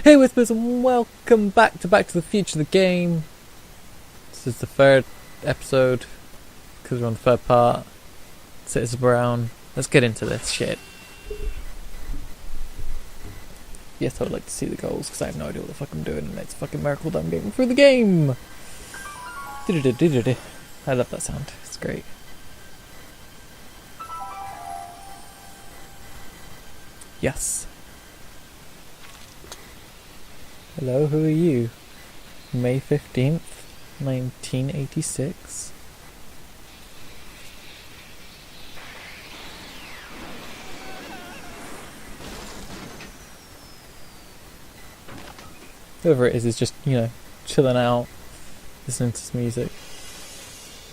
Hey Whispers, and welcome back to the Future, the game. This is the third episode, because we're on the third part. Citizen Brown. Let's get into this shit. Yes, I would like to see the goals, because I have no idea what the fuck I'm doing, and it's a fucking miracle that I'm getting through the game! I love that sound, it's great. Yes. Hello, who are you? May 15th, 1986. Whoever it is just, chilling out, listening to some music.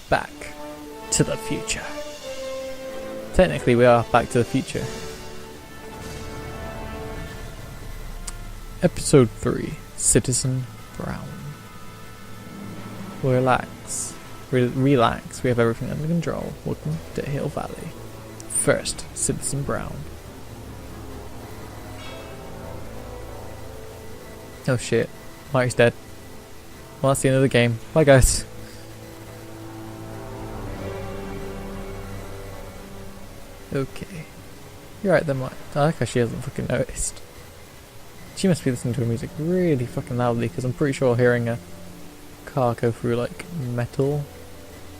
Back to the future. Technically, we are back to the future. Episode 3, Citizen Brown. Relax. Relax, we have everything under control. Welcome to Hill Valley. First, Citizen Brown. Oh shit, Marty's dead. Well, that's the end of the game. Bye guys. Okay. You're right then, Marty. I like how she hasn't fucking noticed. She must be listening to her music really fucking loudly, because I'm pretty sure hearing a car go through like metal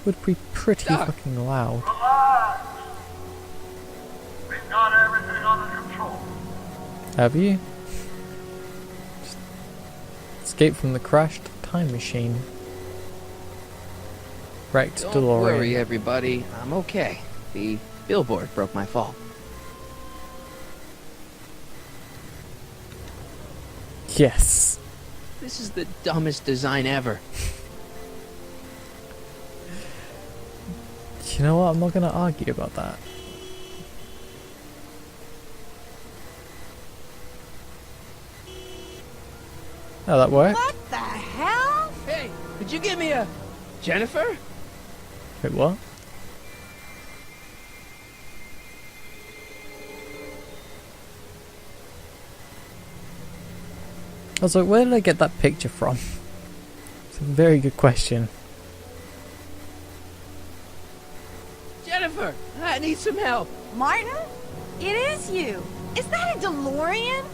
would be pretty fucking loud. Relax. We've got everything under control. Have you? Just escape from the crashed time machine. Wrecked DeLorean. Don't worry, everybody. I'm okay. The billboard broke my fall. Yes. This is the dumbest design ever. You know what? I'm not gonna argue about that. Oh, that worked? What the hell? Hey, could you give me a... Jennifer? Wait, what? I was like, where did I get that picture from? It's a very good question. Jennifer, I need some help. Martin? It is you. Is that a DeLorean?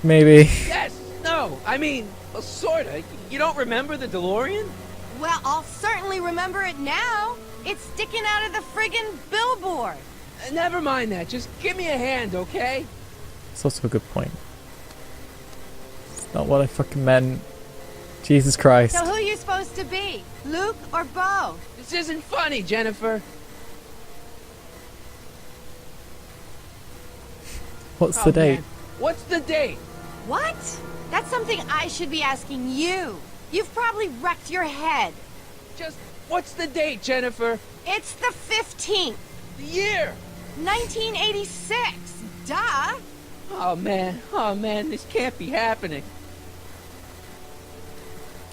Maybe. Yes, no, I mean, well, sorta. You don't remember the DeLorean? Well, I'll certainly remember it now. It's sticking out of the friggin' billboard. Never mind that. Just give me a hand, okay? It's also a good point. It's not what I fucking meant. Jesus Christ. So who are you supposed to be? Luke or Bo? This isn't funny, Jennifer. What's the date? Man. What's the date? What? That's something I should be asking you. You've probably wrecked your head. Just, what's the date, Jennifer? It's the 15th. The year? 1986. Duh. Oh man, this can't be happening.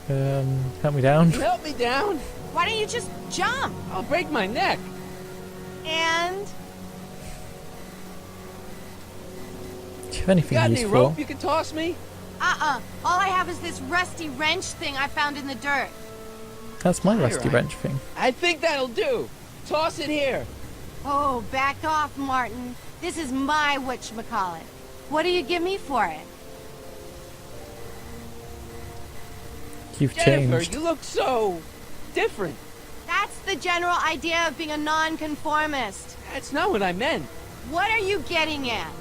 Help me down. Can you help me down? Why don't you just jump? I'll break my neck. And... Do you have anything Got any useful? rope you can toss me? All I have is this rusty wrench thing I found in the dirt. That's my rusty Alright. wrench thing. I think that'll do. Toss it here. Oh, back off, Martin. This is my whatchamacallit. What do you give me for it? You've Jennifer, changed. you look so... different. That's the general idea of being a nonconformist. That's not what I meant. What are you getting at?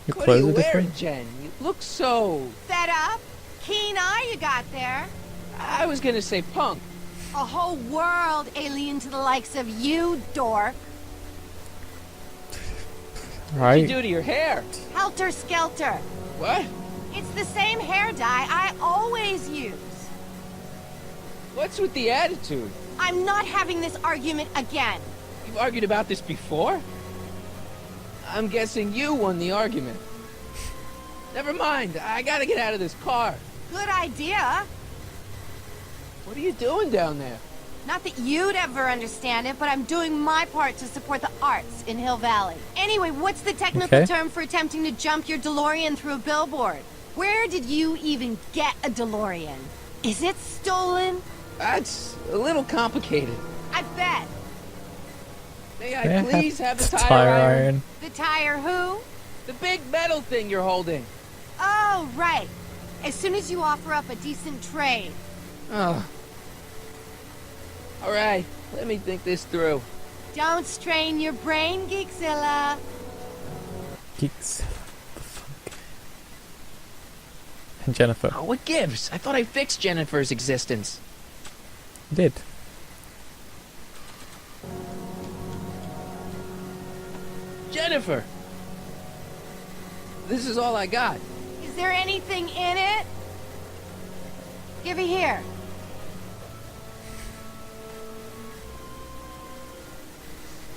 Your What are clothes you are wearing, different. Jen? You look so... Fed up? Keen eye you got there. I was gonna say punk. A whole world alien to the likes of you, dork. What'd Right. you do to your hair? Helter skelter. What? It's the same hair dye I always use. What's with the attitude? I'm not having this argument again. You've argued about this before? I'm guessing you won the argument. Never mind, I gotta get out of this car. Good idea. What are you doing down there? Not that you'd ever understand it, but I'm doing my part to support the arts in Hill Valley. Anyway, what's the technical term for attempting to jump your DeLorean through a billboard? Where did you even get a DeLorean? Is it stolen? That's a little complicated. I bet. May I please have the tire iron? The tire who? The big metal thing you're holding. Oh, right. As soon as you offer up a decent trade. Oh. All right, let me think this through. Don't strain your brain, Geekzilla. Geeks. The fuck? And Jennifer. Oh, what gives? I thought I fixed Jennifer's existence. Did. Jennifer! This is all I got. Is there anything in it? Give it here.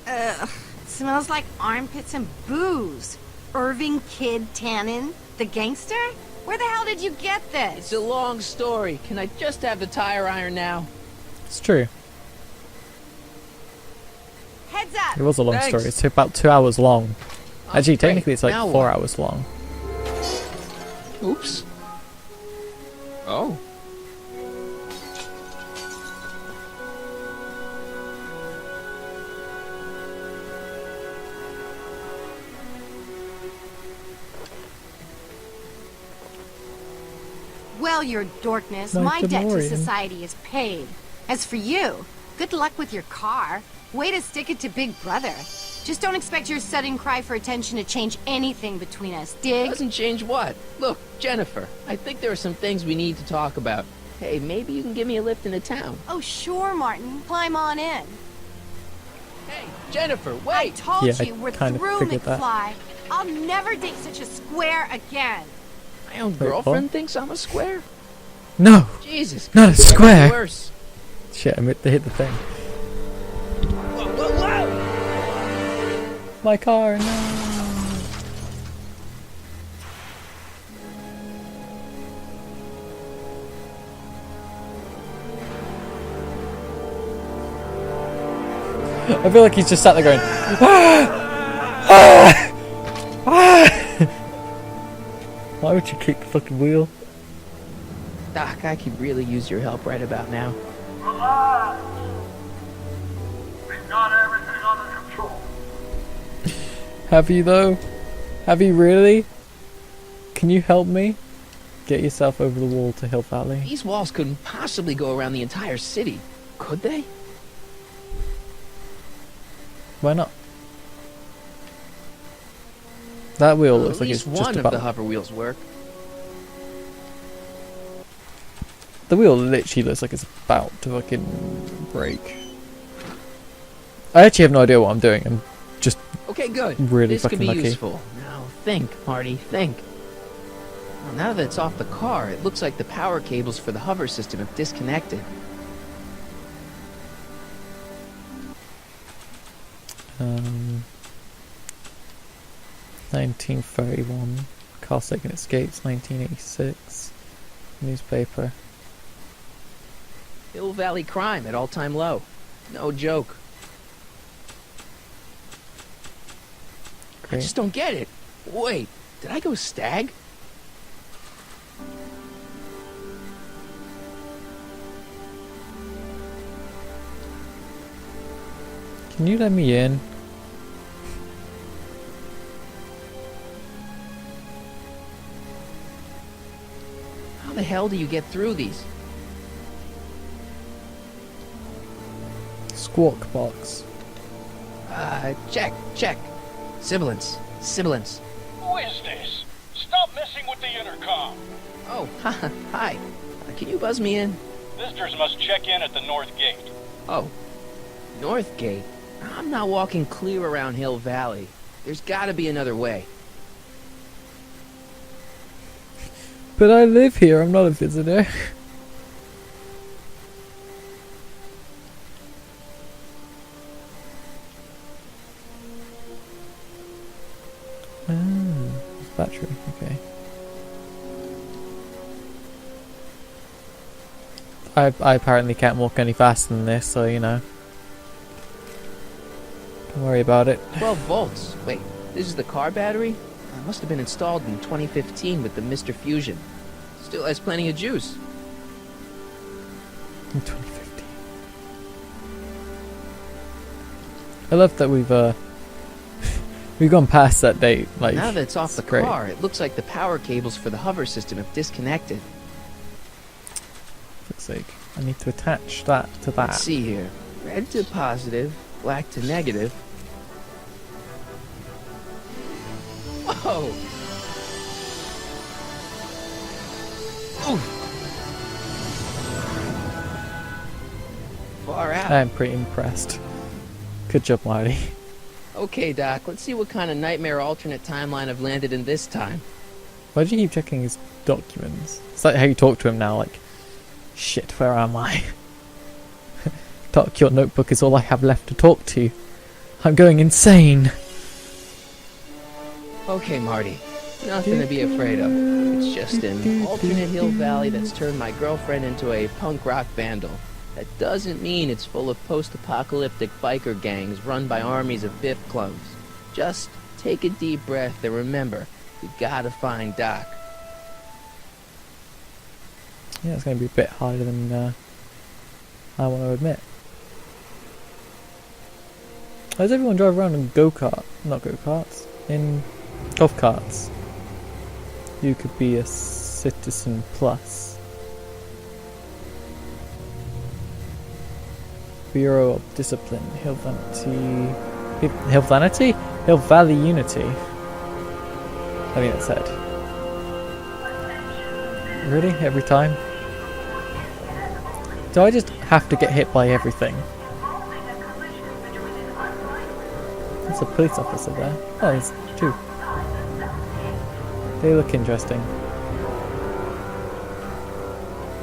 Ugh, it smells like armpits and booze. Irving Kid Tannen, the gangster? Where the hell did you get this? It's a long story. Can I just have the tire iron now? It's true. Heads up! It was a long Thanks. story. It's about 2 hours long. Oh, Actually, great. technically it's like Now 4 what? hours long. Oops. Oh. Well, your dorkness, My my debt to DeLorean. society is paid. As for you, good luck with your car. Way to stick it to Big Brother. Just don't expect your sudden cry for attention to change anything between us, dig? Doesn't change what? Look, Jennifer, I think there are some things we need to talk about. Hey, maybe you can give me a lift into town. Oh, sure, Martin. Climb on in. Hey, Jennifer, I wait! told Yeah, I you we're kinda through, figured that. McFly. I'll never date such a square again. My own Wait, girlfriend what? thinks I'm a square? No! Jesus. Not a could get square. Worse. Shit, they hit the thing. Whoa, whoa, whoa! My car, no! I feel like he's just sat there going, "Ah! Ah! Ah!" Why would you kick the fucking wheel? Doc, I could really use your help right about now. Relax. We've got everything under control. Have you though? Have you really? Can you help me? Get yourself over the wall to Hill Valley. These walls couldn't possibly go around the entire city, could they? Why not? That wheel looks At like least it's just one of about... the hover wheels work. The wheel literally looks like it's about to fucking break. I actually have no idea what I'm doing. I'm just Okay, good. really this could fucking be lucky. useful. Now think, Marty, think. Well, now that it's off the car, it looks like the power cables for the hover system have disconnected. 1931. Car second escapes. 1986. Newspaper. Hill Valley crime at all-time low. No joke. I Great. just don't get it. Wait, did I go stag? Can you let me in? How the hell do you get through these? Squawk box. Check. Sibilance. Who is this? Stop messing with the intercom. Oh, hi. Can you buzz me in? Visitors must check in at the north gate. Oh, North Gate? I'm not walking clear around Hill Valley. There's gotta be another way. But I live here. I'm not a visitor. It's battery. Okay. I apparently can't walk any faster than this, so you know. Don't worry about it. 12 volts. Wait, this is the car battery? It must have been installed in 2015 with the Mr. Fusion. Still has plenty of juice. In 2015. I love that we've gone past that date. Like, Now that it's off the great. car, it looks like the power cables for the hover system have disconnected. For fuck's sake. I need to attach that to that. Let's see here. Red to positive, black to negative. Whoa! Oof. Far out. I'm pretty impressed. Good job, Marty. Okay, Doc, let's see what kind of nightmare alternate timeline I've landed in this time. Why do you keep checking his documents? It's like how you talk to him now, like, shit, where am I? Doc, your notebook is all I have left to talk to. I'm going insane. Okay, Marty. Nothing to be afraid of. It's just an alternate Hill Valley that's turned my girlfriend into a punk rock vandal. That doesn't mean it's full of post-apocalyptic biker gangs run by armies of Biff clones. Just take a deep breath and remember, you gotta find Doc. Yeah, it's going to be a bit harder than I want to admit. Why does everyone drive around in not go-karts, in golf carts? You could be a citizen plus. Bureau of Discipline, Hill Vanity? Hill Valley Unity. I think that's it. Really? Every time? Do I just have to get hit by everything? There's a police officer there. Oh, there's two. They look interesting.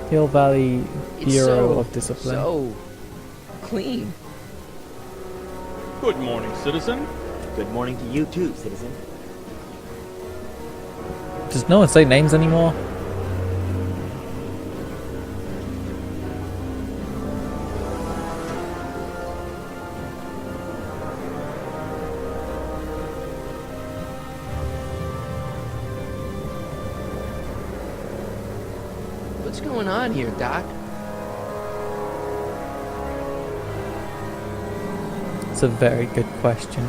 Hill Valley Bureau of Discipline. So clean. Good morning, citizen. Good morning to you too, citizen. Does no one say names anymore? What's going on here, Doc? It's a very good question.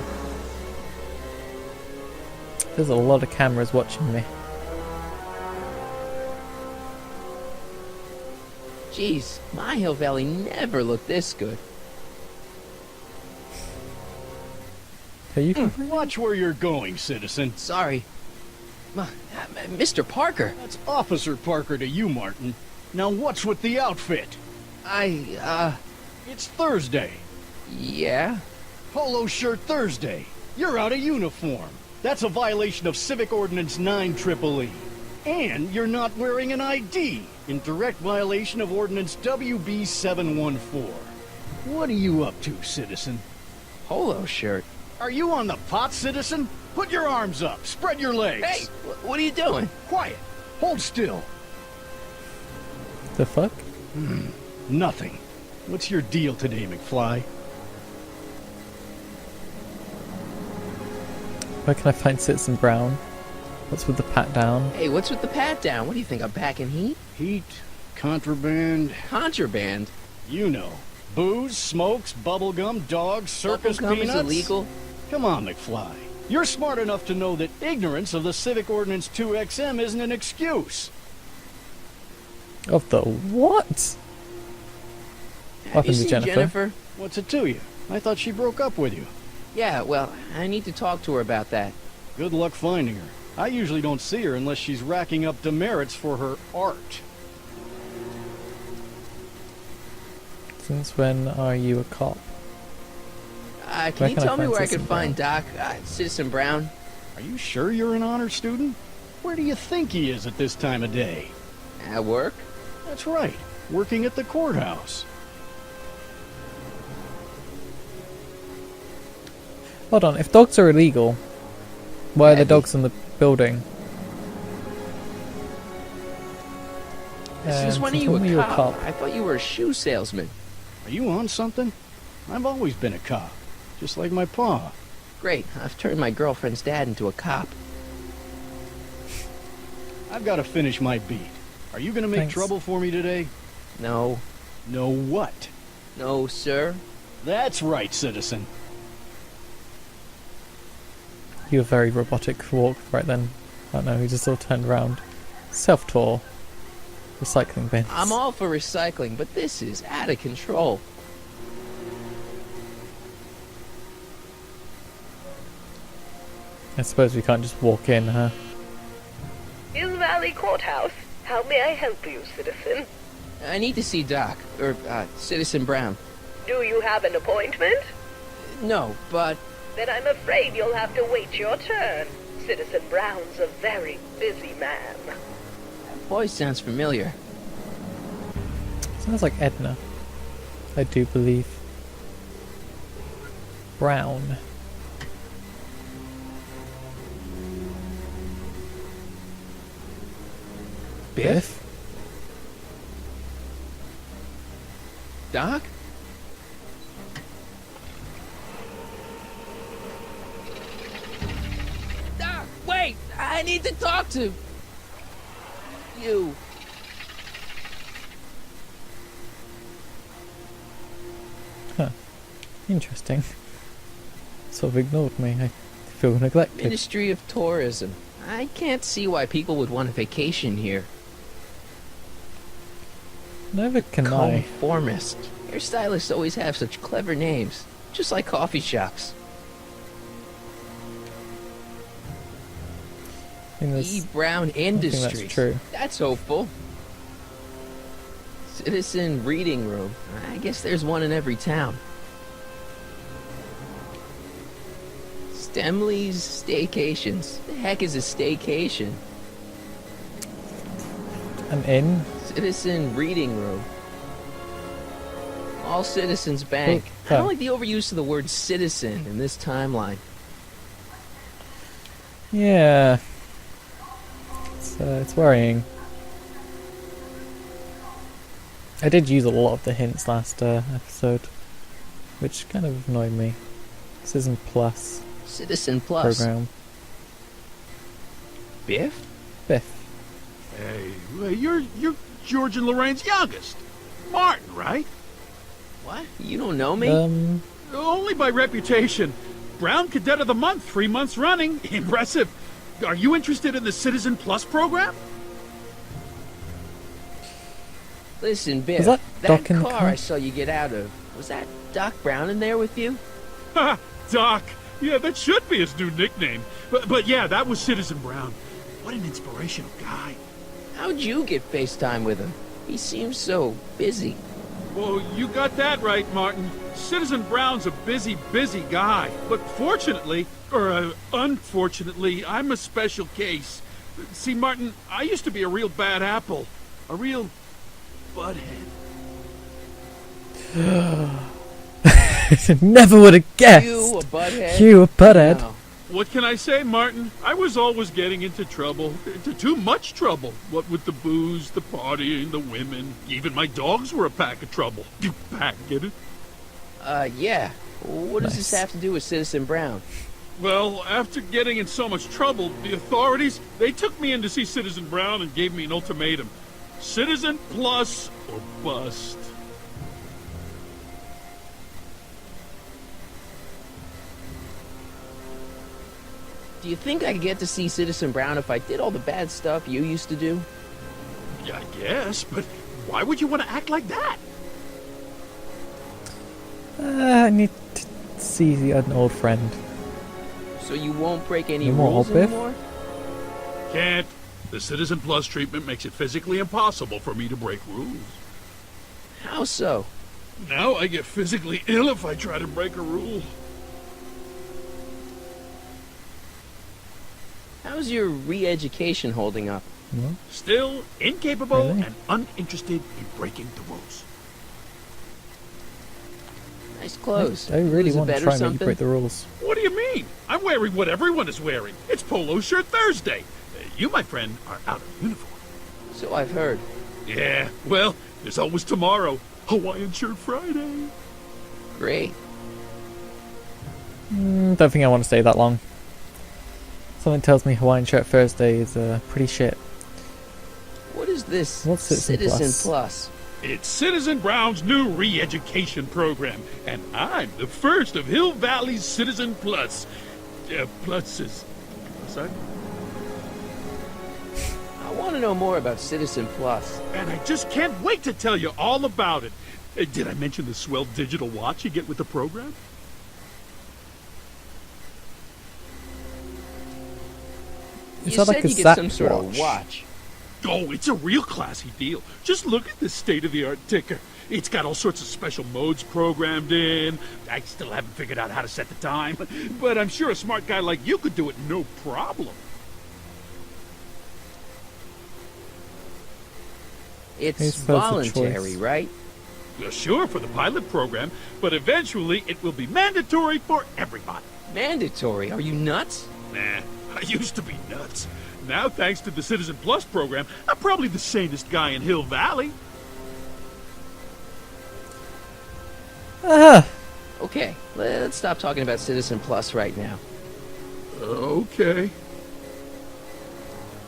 There's a lot of cameras watching me. Jeez, my Hill Valley never looked this good. Are you? Watch where you're going, citizen. Sorry. Mr. Parker, That's Officer Parker to you, Martin. Now what's with the outfit? It's Thursday. Yeah? Polo shirt Thursday. You're out of uniform. That's a violation of Civic Ordinance 9EEE. And you're not wearing an ID, in direct violation of Ordinance WB 714. What are you up to, citizen? Polo shirt. Are you on the pot, citizen? Put your arms up. Spread your legs. Hey, what are you doing? Quiet. Hold still. The fuck? Nothing. What's your deal today, McFly? Where can I find Citizen Brown? What's with the pat down? Hey, what's with the pat down? What do you think, I'm packing heat? Heat, contraband, Contraband? you know. Booze, smokes, bubblegum, dogs, circus Bubblegum peanuts. is illegal? Come on, McFly. You're smart enough to know that ignorance of the Civic Ordinance 2XM isn't an excuse. Of the what? Have happened you to seen Jennifer? What's it to you? I thought she broke up with you. Yeah, well, I need to talk to her about that. Good luck finding her. I usually don't see her unless she's racking up demerits for her art. Since when are you a cop? Can Where you can I tell me find where I Citizen could find Doc, Citizen Brown? Are you sure you're an honor student? Where do you think he is at this time of day? At work? That's right, working at the courthouse. Hold on, if dogs are illegal, why are the Abby. dogs in the building? Since when are since you when were a you a cop? cop? I thought you were a shoe salesman. Are you on something? I've always been a cop, just like my pa. Great, I've turned my girlfriend's dad into a cop. I've got to finish my beat. Are you gonna make Thanks. trouble for me today? No. No what? No, sir. That's right, citizen. You were very robotic walk right then. I don't know, he just sort of turned around. Self-tour. Recycling bins. I'm all for recycling, but this is out of control. I suppose we can't just walk in, huh? Hill Valley Courthouse. How may I help you, citizen? I need to see Doc, or Citizen Brown. Do you have an appointment? No, but Then I'm afraid you'll have to wait your turn. Citizen Brown's a very busy man. that voice sounds familiar. Sounds like Edna. I do believe. Brown. Biff? Doc? Doc, wait! I need to talk to you. Huh. Interesting. Sort of ignored me. I feel neglected. Ministry of Tourism. I can't see why people would want a vacation here. Never can I. Conformist. Hairstylists always have such clever names, just like coffee shops. I think E. that's, Brown I think Industries. that's true. That's hopeful. Citizen Reading Room. I guess there's one in every town. Stemley's Staycations. The heck is a staycation? An inn? Citizen Reading Room. All Citizens Bank. Oh, I don't like the overuse of the word citizen in this timeline. Yeah. It's worrying. I did use a lot of the hints last episode, which kind of annoyed me. Citizen Plus Citizen Plus. program. Biff? Biff. Hey, well, you're George and Lorraine's youngest. Martin, right? What? You don't know me? Only by reputation. Brown Cadet of the Month, 3 months running. Impressive. Are you interested in the Citizen Plus program? Listen, Biff, Was that Doc in the car car? I saw you get out of, was that Doc Brown in there with you? Ha! Doc. Yeah, that should be his new nickname. But yeah, that was Citizen Brown. What an inspirational guy. How'd you get FaceTime with him? He seems so busy. Well, you got that right, Martin. Citizen Brown's a busy, busy guy. But fortunately, or unfortunately, I'm a special case. See, Martin, I used to be a real bad apple. A real butthead. Never would have guessed. You a butthead? You a butthead. No. What can I say, Martin? I was always getting into trouble. Into too much trouble. What with the booze, the partying, the women. Even my dogs were a pack of trouble. You pack, get it? Yeah. What does this Nice. have to do with Citizen Brown? Well, after getting in so much trouble, the authorities, they took me in to see Citizen Brown and gave me an ultimatum. Citizen Plus or bust. Do you think I could get to see Citizen Brown if I did all the bad stuff you used to do? Yeah, I guess, but why would you want to act like that? I need to see an old friend. So you won't break any You more rules Biff? anymore? Can't. The Citizen Plus treatment makes it physically impossible for me to break rules. How so? Now I get physically ill if I try to break a rule. How's your re-education holding up? Well, Still incapable Really? and uninterested in breaking the rules. Nice clothes. I really Lose a want to bet or try and make you something? break the rules. What do you mean? I'm wearing what everyone is wearing. It's Polo Shirt Thursday. You, my friend, are out of uniform. So I've heard. Yeah, well, there's always tomorrow. Hawaiian Shirt Friday. Great. Don't think I want to stay that long. Something tells me Hawaiian Shirt Thursday is pretty shit. What is this What's Citizen Plus? It's Citizen Brown's new re-education program, and I'm the first of Hill Valley's Citizen Plus. Pluses. What's that? I want to know more about Citizen Plus. And I just can't wait to tell you all about it. Did I mention the swell digital watch you get with the program? You that like said a you get Zap some sort of watch? watch. Oh, it's a real classy deal. Just look at this state-of-the-art ticker. It's got all sorts of special modes programmed in. I still haven't figured out how to set the time, but I'm sure a smart guy like you could do it no problem. It's He's supposed to voluntary, choice. right? Sure, for the pilot program, but eventually it will be mandatory for everybody. Mandatory? Are you nuts? Nah, I used to be nuts. Now, thanks to the Citizen Plus program, I'm probably the sanest guy in Hill Valley. Okay, let's stop talking about Citizen Plus right now. Okay.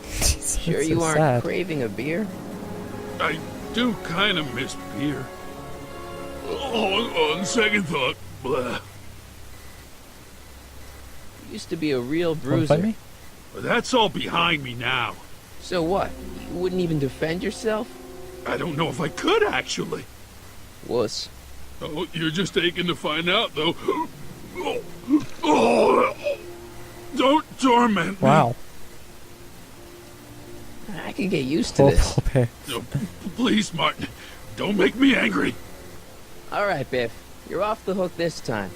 Jesus, Sure that's you so aren't sad. craving a beer? I do kind of miss beer. On second thought, blah. You used to be a real Wanna bruiser. fight me? That's all behind me now. So what? You wouldn't even defend yourself? I don't know if I could, actually. Wuss. Oh, you're just aching to find out, though. Oh, don't torment me. Wow. I can get used to Poor this. puppy. No, please, Martin. Don't make me angry. Alright, Biff. You're off the hook this time.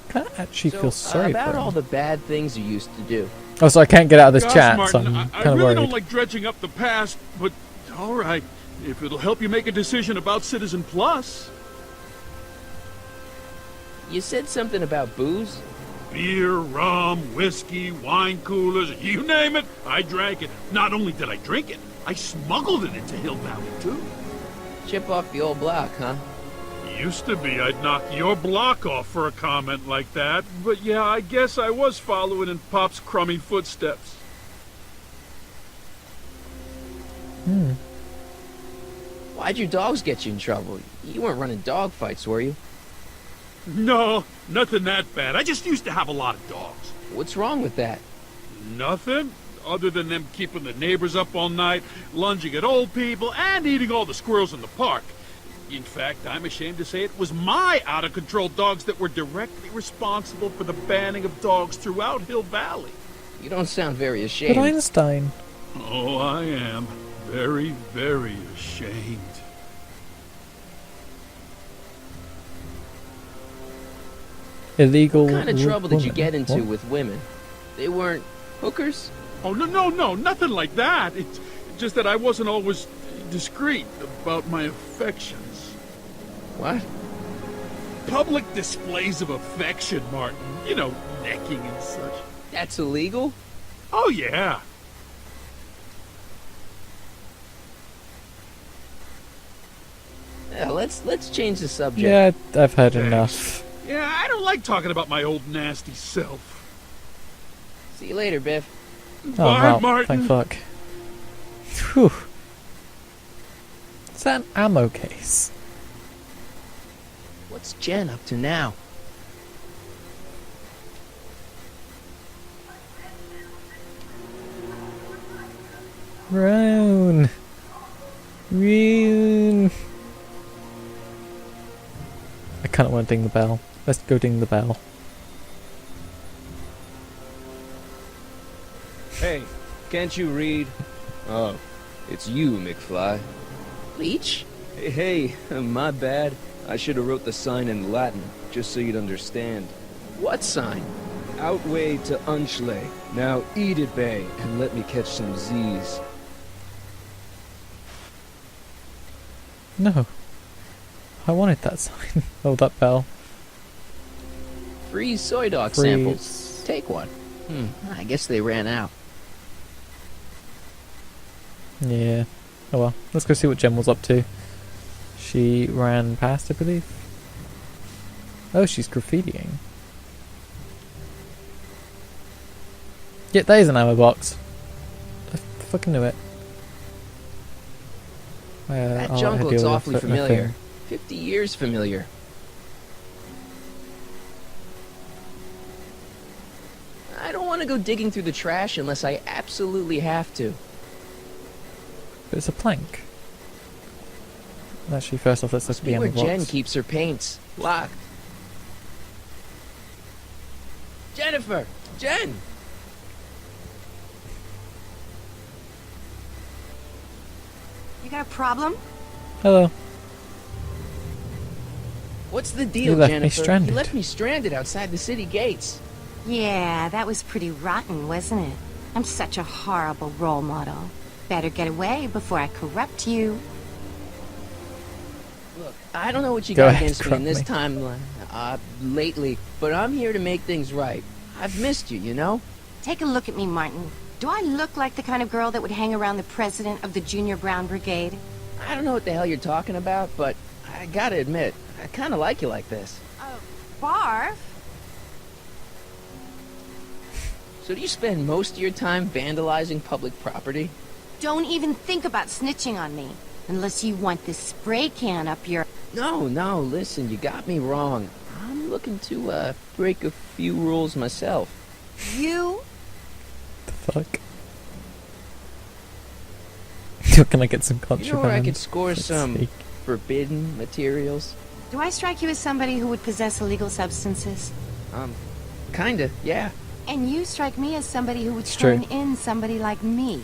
I kind of actually So, feel sorry about for all him. the bad things you used to do. Oh, so I can't get out of this Gosh, chat, Martin, so I'm I kind of really worried. don't like dredging up the past, but all right. If it'll help you make a decision about Citizen Plus. You said something about booze? Beer, rum, whiskey, wine coolers, you name it, I drank it. Not only did I drink it, I smuggled it into Hill Valley, too. Chip off the old block, huh? Used to be I'd knock your block off for a comment like that, but yeah, I guess I was following in Pop's crummy footsteps. Why'd your dogs get you in trouble? You weren't running dog fights, were you? No, nothing that bad. I just used to have a lot of dogs. What's wrong with that? Nothing, other than them keeping the neighbors up all night, lunging at old people, and eating all the squirrels in the park. In fact, I'm ashamed to say it was my out-of-control dogs that were directly responsible for the banning of dogs throughout Hill Valley. You don't sound very But ashamed. Einstein. Oh, I am. Very, very ashamed. Illegal. What kind of trouble did you woman. get into What? with women? They weren't hookers? Oh, no, nothing like that. It's just that I wasn't always discreet about my affections. What? Public displays of affection, Martin. You know, necking and such. That's illegal? Oh, yeah. Yeah, let's change the subject. Yeah, I've heard Thanks. enough. Yeah, I don't like talking about my old nasty self. See you later, Biff. Oh, Bye, wow. Martin. Thank fuck. Whew. Is that an ammo case? What's Jen up to now? Rune. Rune. I kind of want to ding the bell. Let's go ding the bell. Hey, can't you read? Oh, it's you, McFly. Leech? Hey, my bad. I should have wrote the sign in Latin, just so you'd understand. What sign? Outway to Unchley. Now eat it, Bay, and let me catch some Z's. No. I wanted that sign. Oh, that bell. Free soy dog Free. samples. Take one. I guess they ran out. Yeah. Oh well. Let's go see what Jen was up to. She ran past, I believe. Oh, she's graffitiing. Yeah, that is an ammo box. I fucking knew it. That I'll junk deal looks with awfully that familiar. thing. 50 years familiar. I don't want to go digging through the trash unless I absolutely have to. But it's a plank. Actually, first off, let's look at the Where ammo box. Jen keeps her paints. Locked. Jennifer! Jen! You got a problem? Hello. What's the You deal, left me Jennifer? stranded. You left me stranded outside the city gates. Yeah, that was pretty rotten, wasn't it? I'm such a horrible role model. Better get away before I corrupt you. Look, I don't know what you Go got ahead, against me in corrupt this timeline, lately, but I'm here to make things right. I've missed you, you know? Take a look at me, Martin. Do I look like the kind of girl that would hang around the president of the Junior Brown Brigade? I don't know what the hell you're talking about, but I gotta admit, I kinda like you like this. Barf? So do you spend most of your time vandalizing public property? Don't even think about snitching on me. Unless you want this spray can up your... No, listen, you got me wrong. I'm looking to, break a few rules myself. You? The fuck? Can I get some You know contraband? where I could score For some sake. forbidden materials? Do I strike you as somebody who would possess illegal substances? Kinda, yeah. And you strike me as somebody who would It's turn true. in somebody like me.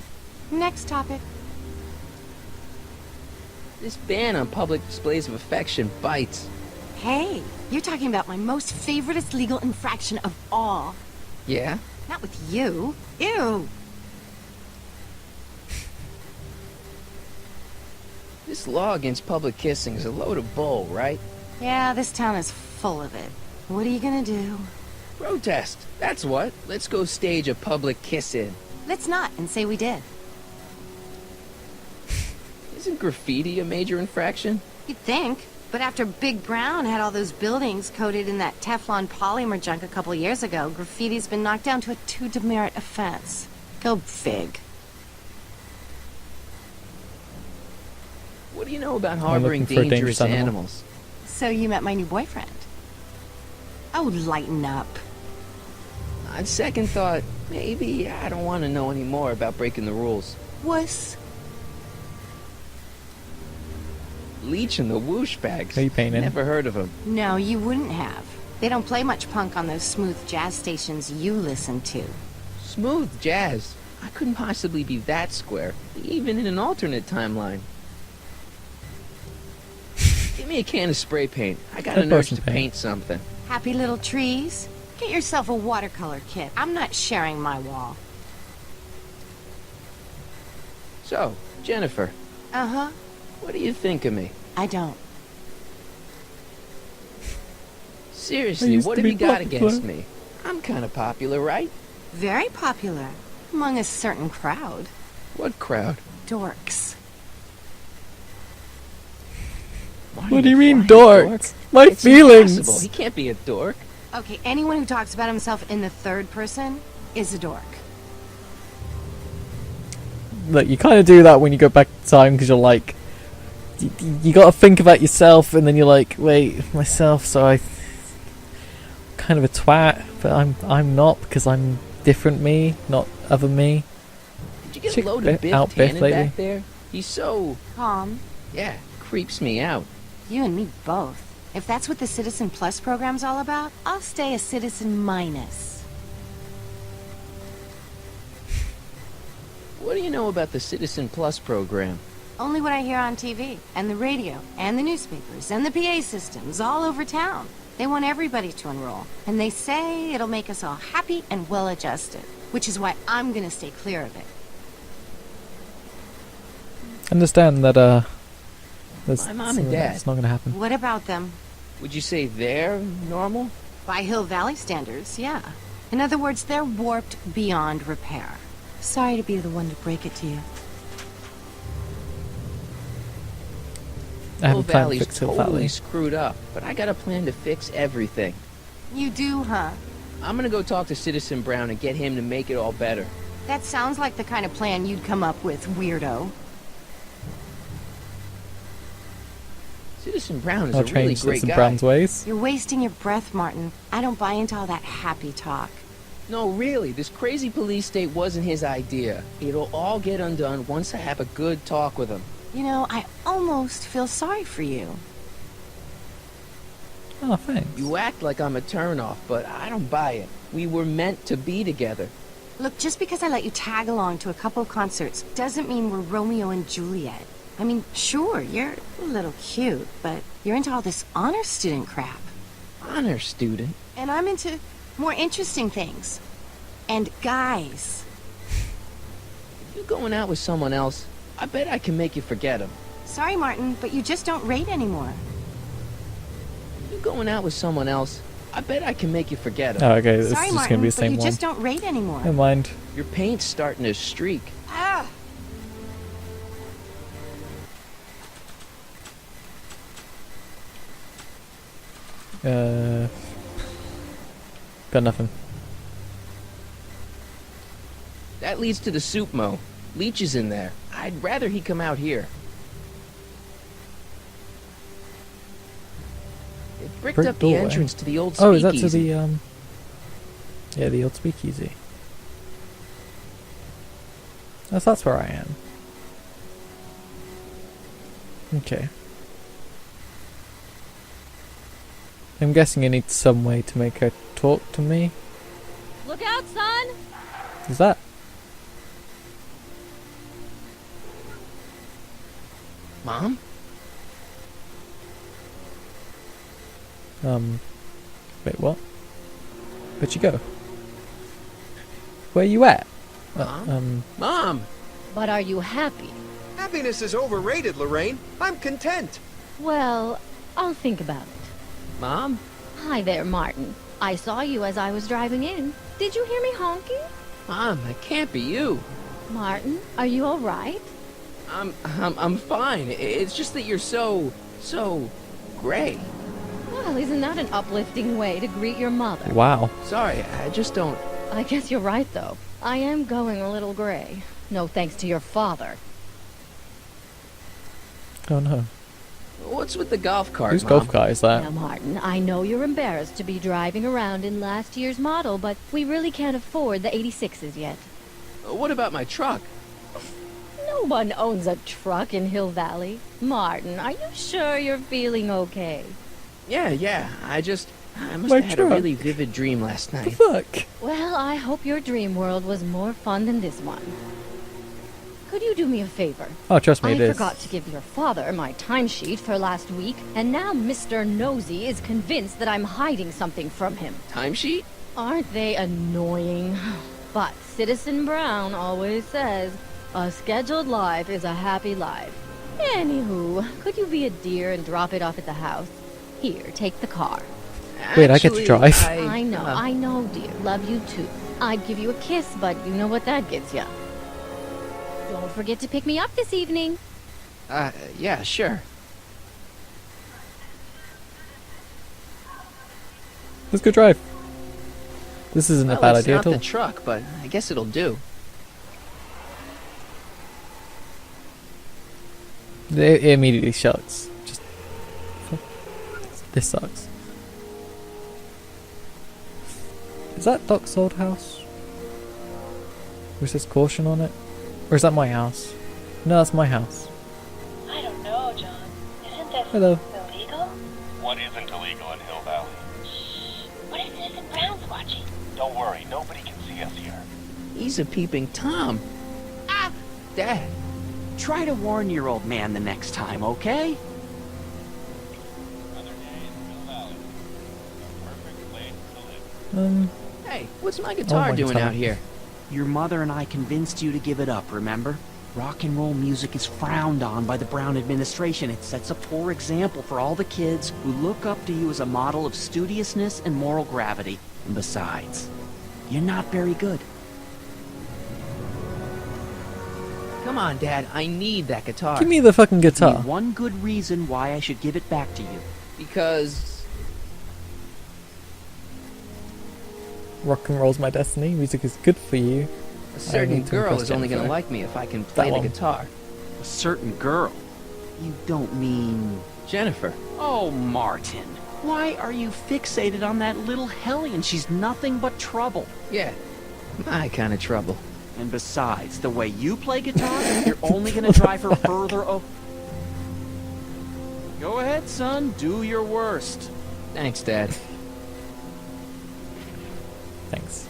Next topic. This ban on public displays of affection bites. Hey, you're talking about my most favoriteest legal infraction of all. Yeah? Not with you. Ew. This law against public kissing is a load of bull, right? Yeah, this town is full of it. What are you gonna do? Protest! That's what. Let's go stage a public kiss-in. Let's not and say we did. Isn't graffiti a major infraction? You'd think. But after Big Brown had all those buildings coated in that Teflon polymer junk a couple years ago, graffiti's been knocked down to a 2 demerit offense. Go fig. What do you know about I'm harboring looking for a dangerous dangerous animal. animals? So you met my new boyfriend. Oh, lighten up. On second thought, maybe I don't want to know any more about breaking the rules. Wuss. Leech and the whoosh bags. Are you painting? Never heard of them. No, you wouldn't have. They don't play much punk on those smooth jazz stations you listen to. Smooth jazz. I couldn't possibly be that square, even in an alternate timeline. Give me a can of spray paint. I got That an urge person to paint. paint something. Happy little trees? Get yourself a watercolor kit. I'm not sharing my wall. So, Jennifer, Uh-huh. what do you think of me? I don't. Seriously, used what to have be you got popular. against me? I'm kind of popular, right? Very popular. Among a certain crowd. What crowd? Dorks. What do you mean, flying dork? My It's feelings! impossible. He can't be a dork. Okay, anyone who talks about himself in the third person is a dork. Look, you kind of do that when you go back in time because you're like, you got to think about yourself, and then you're like, wait, myself. So I, kind of a twat, but I'm not because I'm different me, not other me. Did you get Chick a load Biff- of Biff out Biff Tannen lately? back there? He's so, Calm. yeah, creeps me out. You and me both. If that's what the Citizen Plus program's all about, I'll stay a Citizen Minus. What do you know about the Citizen Plus program? Only what I hear on TV, and the radio, and the newspapers, and the PA systems all over town. They want everybody to enroll, and they say it'll make us all happy and well-adjusted, which is why I'm gonna stay clear of it. Understand that that's My mom and dad. It's not gonna happen. What about them? Would you say they're normal? By Hill Valley standards, yeah. In other words, they're warped beyond repair. Sorry to be the one to break it to you. I Hill haven't planned to Valley's fix Hill totally Valley. screwed up, but I got a plan to fix everything. You do, huh? I'm gonna go talk to Citizen Brown and get him to make it all better. That sounds like the kind of plan you'd come up with, weirdo. Citizen Brown is I'll a really change great Citizen guy. Brown's ways. You're wasting your breath, Martin. I don't buy into all that happy talk. No, really, this crazy police state wasn't his idea. It'll all get undone once I have a good talk with him. You know, I almost feel sorry for you. Oh, thanks. You act like I'm a turnoff, but I don't buy it. We were meant to be together. Look, just because I let you tag along to a couple of concerts doesn't mean we're Romeo and Juliet. I mean, sure, you're a little cute, but you're into all this honor student crap. Honor student? And I'm into more interesting things. And guys. If you're going out with someone else, I bet I can make you forget him. Sorry, Martin, but you just don't rate anymore. If you're going out with someone else, I bet I can make you forget him. Oh, okay, this Sorry, is just Martin, gonna be the but same you one. just don't rate anymore. Never mind. Your paint's starting to streak. Ah! Got nothing. That leads to the soup mo. Leech is in there. I'd rather he come out here. They bricked Brick up doorway. the entrance to the old Oh, speakeasy. is that to the yeah, the old speakeasy. That's where I am. Okay. I'm guessing I need some way to make her talk to me. Look out, son! Is that? Mom? Wait, what? Where'd you go? Where you at? Mom! But are you happy? Happiness is overrated, Lorraine. I'm content. Well, I'll think about it. Mom? Hi there, Martin. I saw you as I was driving in. Did you hear me honking? Mom, that can't be you. Martin, are you all right? I'm fine. It's just that you're so gray. Well, isn't that an uplifting way to greet your mother? Wow. Sorry, I just don't... I guess you're right, though. I am going a little gray. No thanks to your father. Oh no. What's with the golf cart, Whose Mom? golf cart is that? Now, Martin, I know you're embarrassed to be driving around in last year's model, but we really can't afford the 86s yet. What about my truck? No one owns a truck in Hill Valley. Martin, are you sure you're feeling okay? Yeah. I must My have had truck. a really vivid dream last What night. the fuck? Well, I hope your dream world was more fun than this one. Could you do me a favor? Oh, trust me, I it is. forgot to give your father my timesheet for last week, and now Mr. Nosy is convinced that I'm hiding something from him. Timesheet? Aren't they annoying? But Citizen Brown always says, a scheduled life is a happy life. Anywho, could you be a dear and drop it off at the house? Here, take the car. Wait, I get to drive? I know, dear. Love you too. I'd give you a kiss, but you know what that gets ya. Don't forget to pick me up this evening. Yeah, sure. Let's go drive. This isn't a Well, bad it's idea not at all. the truck, but I guess it'll do. It immediately shuts. Just this sucks. Is that Doc's old house? Or is this caution on it? Or is that my house? No, that's my house. I don't know, John. Isn't this Hello. illegal? What isn't illegal in Hill Valley? What if Citizen Brown's watching? Don't worry, nobody can see us here. He's a peeping Tom. Ah! Dad. Try to warn your old man the next time, okay? Another day in Hill Valley. The perfect place to live. Hey, what's my guitar my doing guitar. out here? Your mother and I convinced you to give it up, remember? Rock and roll music is frowned on by the Brown administration. It sets a poor example for all the kids who look up to you as a model of studiousness and moral gravity. And besides, you're not very good. Come on, Dad. I need that guitar. Give me the fucking Give guitar. me one good reason why I should give it back to you. Because... Rock and roll's my destiny. Music is good for you. a certain need to girl impress is only going to Jennifer. like me if I can play the one. guitar. A certain girl? You don't mean... Jennifer. Oh, Martin. Why are you fixated on that little hellion? She's nothing but trouble. Yeah, my kind of trouble. And besides, the way you play guitar, you're only gonna drive her further Go ahead, son. Do your worst. Thanks, Dad. Thanks.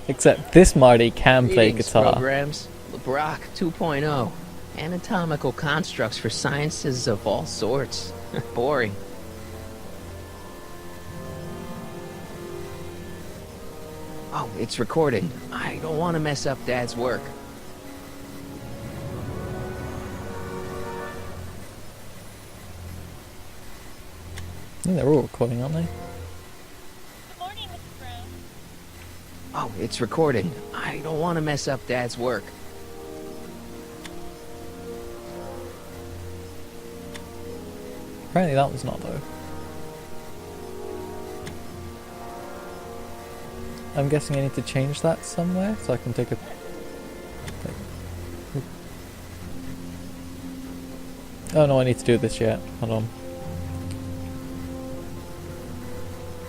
Except this Marty can play Greetings, guitar. programs. LeBrock 2.0. Anatomical constructs for sciences of all sorts. Boring. Oh, it's recording. I don't want to mess up Dad's work. I think they're all recording, aren't they? Oh, it's recording. I don't want to mess up Dad's work. Apparently that was not, though. I'm guessing I need to change that somewhere so I can take a... Oh no, I need to do this yet. Hold on.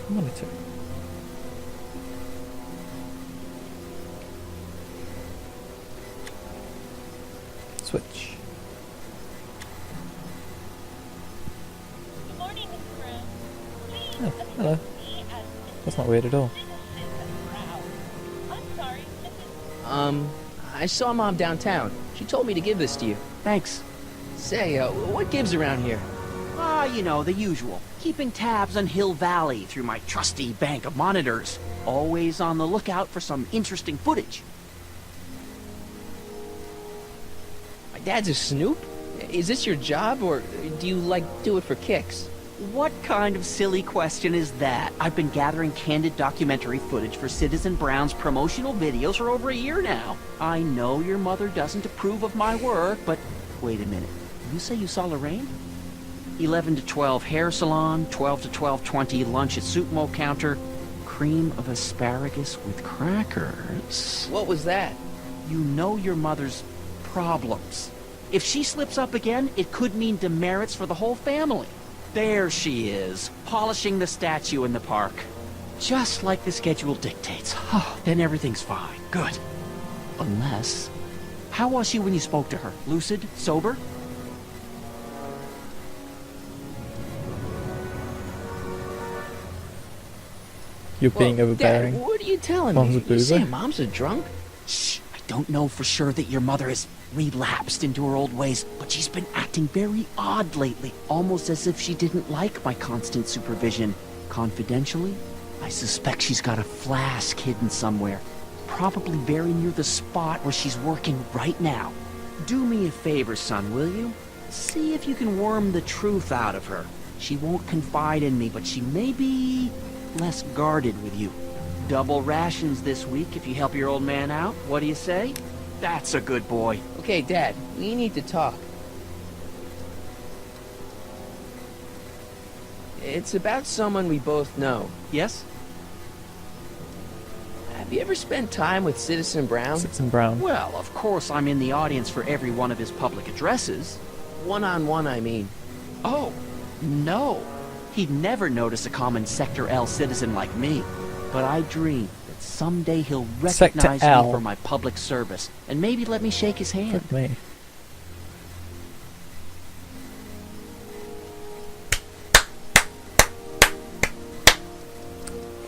Monitor. Switch. Oh, hello. That's not weird at all. I saw Mom downtown. She told me to give this to you. Thanks. Say, what gives around here? Ah, you know, the usual. Keeping tabs on Hill Valley through my trusty bank of monitors. Always on the lookout for some interesting footage. My dad's a snoop? Is this your job, or do you, like, do it for kicks? What kind of silly question is that? I've been gathering candid documentary footage for Citizen Brown's promotional videos for over a year now. I know your mother doesn't approve of my work, but wait a minute. You say you saw Lorraine? 11 to 12 hair salon, 12 to 12:20 lunch at soup mo counter, cream of asparagus with crackers. What was that? You know your mother's problems. If she slips up again, it could mean demerits for the whole family. There she is, polishing the statue in the park. Just like the schedule dictates. Then everything's fine. Good. Unless... How was she when you spoke to her? Lucid? Sober? You're being Well, overbearing. Dad, what are you telling Mom's me? a You boozer? say Mom's a drunk? Shh. I don't know for sure that your mother has relapsed into her old ways, but she's been acting very odd lately, almost as if she didn't like my constant supervision. Confidentially, I suspect she's got a flask hidden somewhere, probably very near the spot where she's working right now. Do me a favor, son, will you? See if you can worm the truth out of her. She won't confide in me, but she may be less guarded with you. Double rations this week if you help your old man out. What do you say? That's a good boy. Okay, Dad, we need to talk. It's about someone we both know. Yes? Have you ever spent time with Citizen Brown? Citizen Brown. Well, of course I'm in the audience for every one of his public addresses. One-on-one, I mean. Oh, no. He'd never notice a common Sector L citizen like me. But I dream that someday he'll recognize Sector L. me for my public service, and maybe let me shake his hand. Fuck me.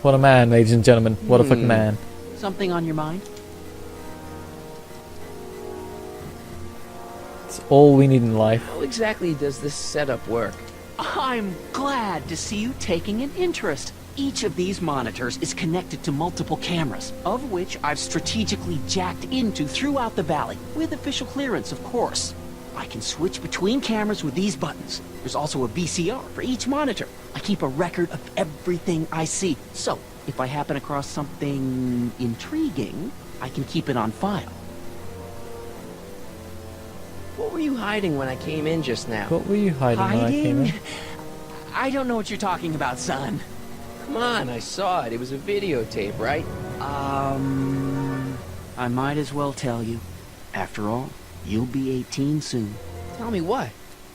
What a man, ladies and gentlemen. What a fucking man. Something on your mind? It's all we need in life. How exactly does this setup work? I'm glad to see you taking an interest. Each of these monitors is connected to multiple cameras, of which I've strategically jacked into throughout the valley, with official clearance, of course. I can switch between cameras with these buttons. There's also a VCR for each monitor. I keep a record of everything I see, so if I happen across something intriguing, I can keep it on file. What were you hiding when I came in just now? What were you hiding when I came in? I don't know what you're talking about, son. Come on, I saw it. It was a videotape, right? I might as well tell you. After all, you'll be 18 soon. Tell me what?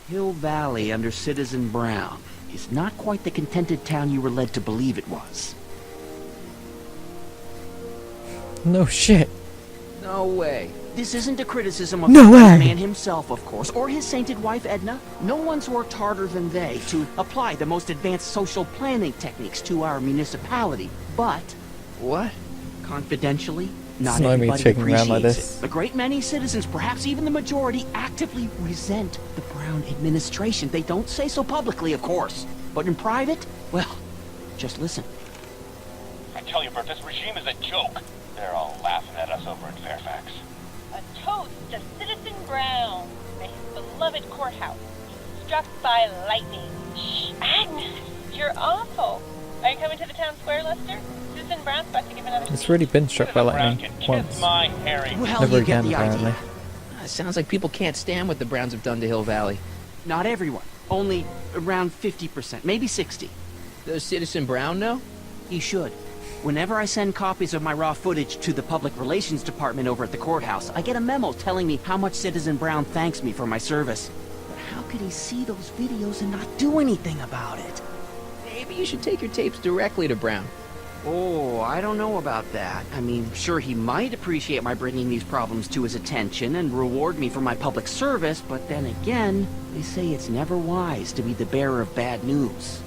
Hill Valley under Citizen Brown is not quite the contented town you were led to believe it was. No shit. No way. This isn't a criticism of No the way. man himself, of course, or his sainted wife, Edna. No one's worked harder than they to apply the most advanced social planning techniques to our municipality. But, What? confidentially, not It's annoying me everybody shaking around appreciates like this. it. A great many citizens, perhaps even the majority, actively resent the Brown administration. They don't say so publicly, of course. But in private, well, just listen. I tell you, Bert, this regime is a joke. They're all laughing at us over in Fairfax. A toast to Citizen Brown. May his beloved courthouse be struck by lightning. Shh, Agnes, you're awful. Are you coming to the town square, Lester? Citizen Brown's about to give another It's speech. already been struck by Brown lightning can kiss once. my Harry. Well, Never you get again, the apparently. idea. It sounds like people can't stand what the Browns have done to Hill Valley. Not everyone. Only around 50%, maybe 60. Does Citizen Brown know? He should. Whenever I send copies of my raw footage to the public relations department over at the courthouse, I get a memo telling me how much Citizen Brown thanks me for my service. But how could he see those videos and not do anything about it? Maybe you should take your tapes directly to Brown. Oh, I don't know about that. I mean, sure, he might appreciate my bringing these problems to his attention and reward me for my public service, but then again, they say it's never wise to be the bearer of bad news.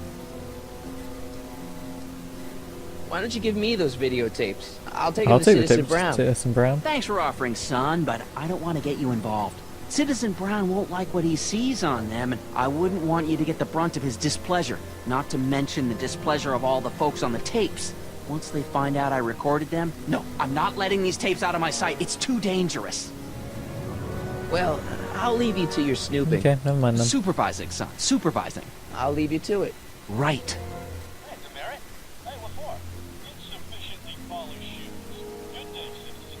Why don't you give me those videotapes? I'll take I'll them to take the Citizen tips Brown. to Citizen Brown. Thanks for offering, son, but I don't want to get you involved. Citizen Brown won't like what he sees on them, and I wouldn't want you to get the brunt of his displeasure, not to mention the displeasure of all the folks on the tapes. Once they find out I recorded them, no, I'm not letting these tapes out of my sight. It's too dangerous. Well, I'll leave you to your snooping. Okay, never mind then. Supervising, son, supervising. I'll leave you to it. Right. Hey, Demerit. Hey, what for? Insufficiently polished shoes. Good day, citizen.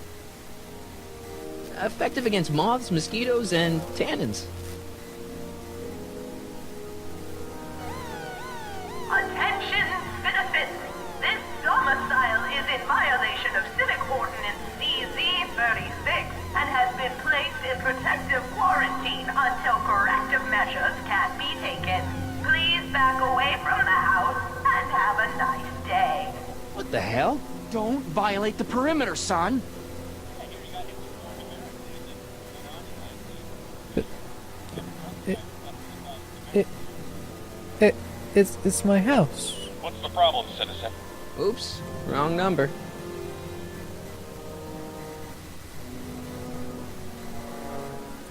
Effective against moths, mosquitoes, and tannins. Attention, citizens! This domicile is in violation of Civic Ordinance CZ-36 and has been placed in protective quarantine until corrective measures can be taken. Please back away from the house and have a nice day. What the hell? Don't violate the perimeter, son. It's my house. What's the problem, citizen? Oops, wrong number.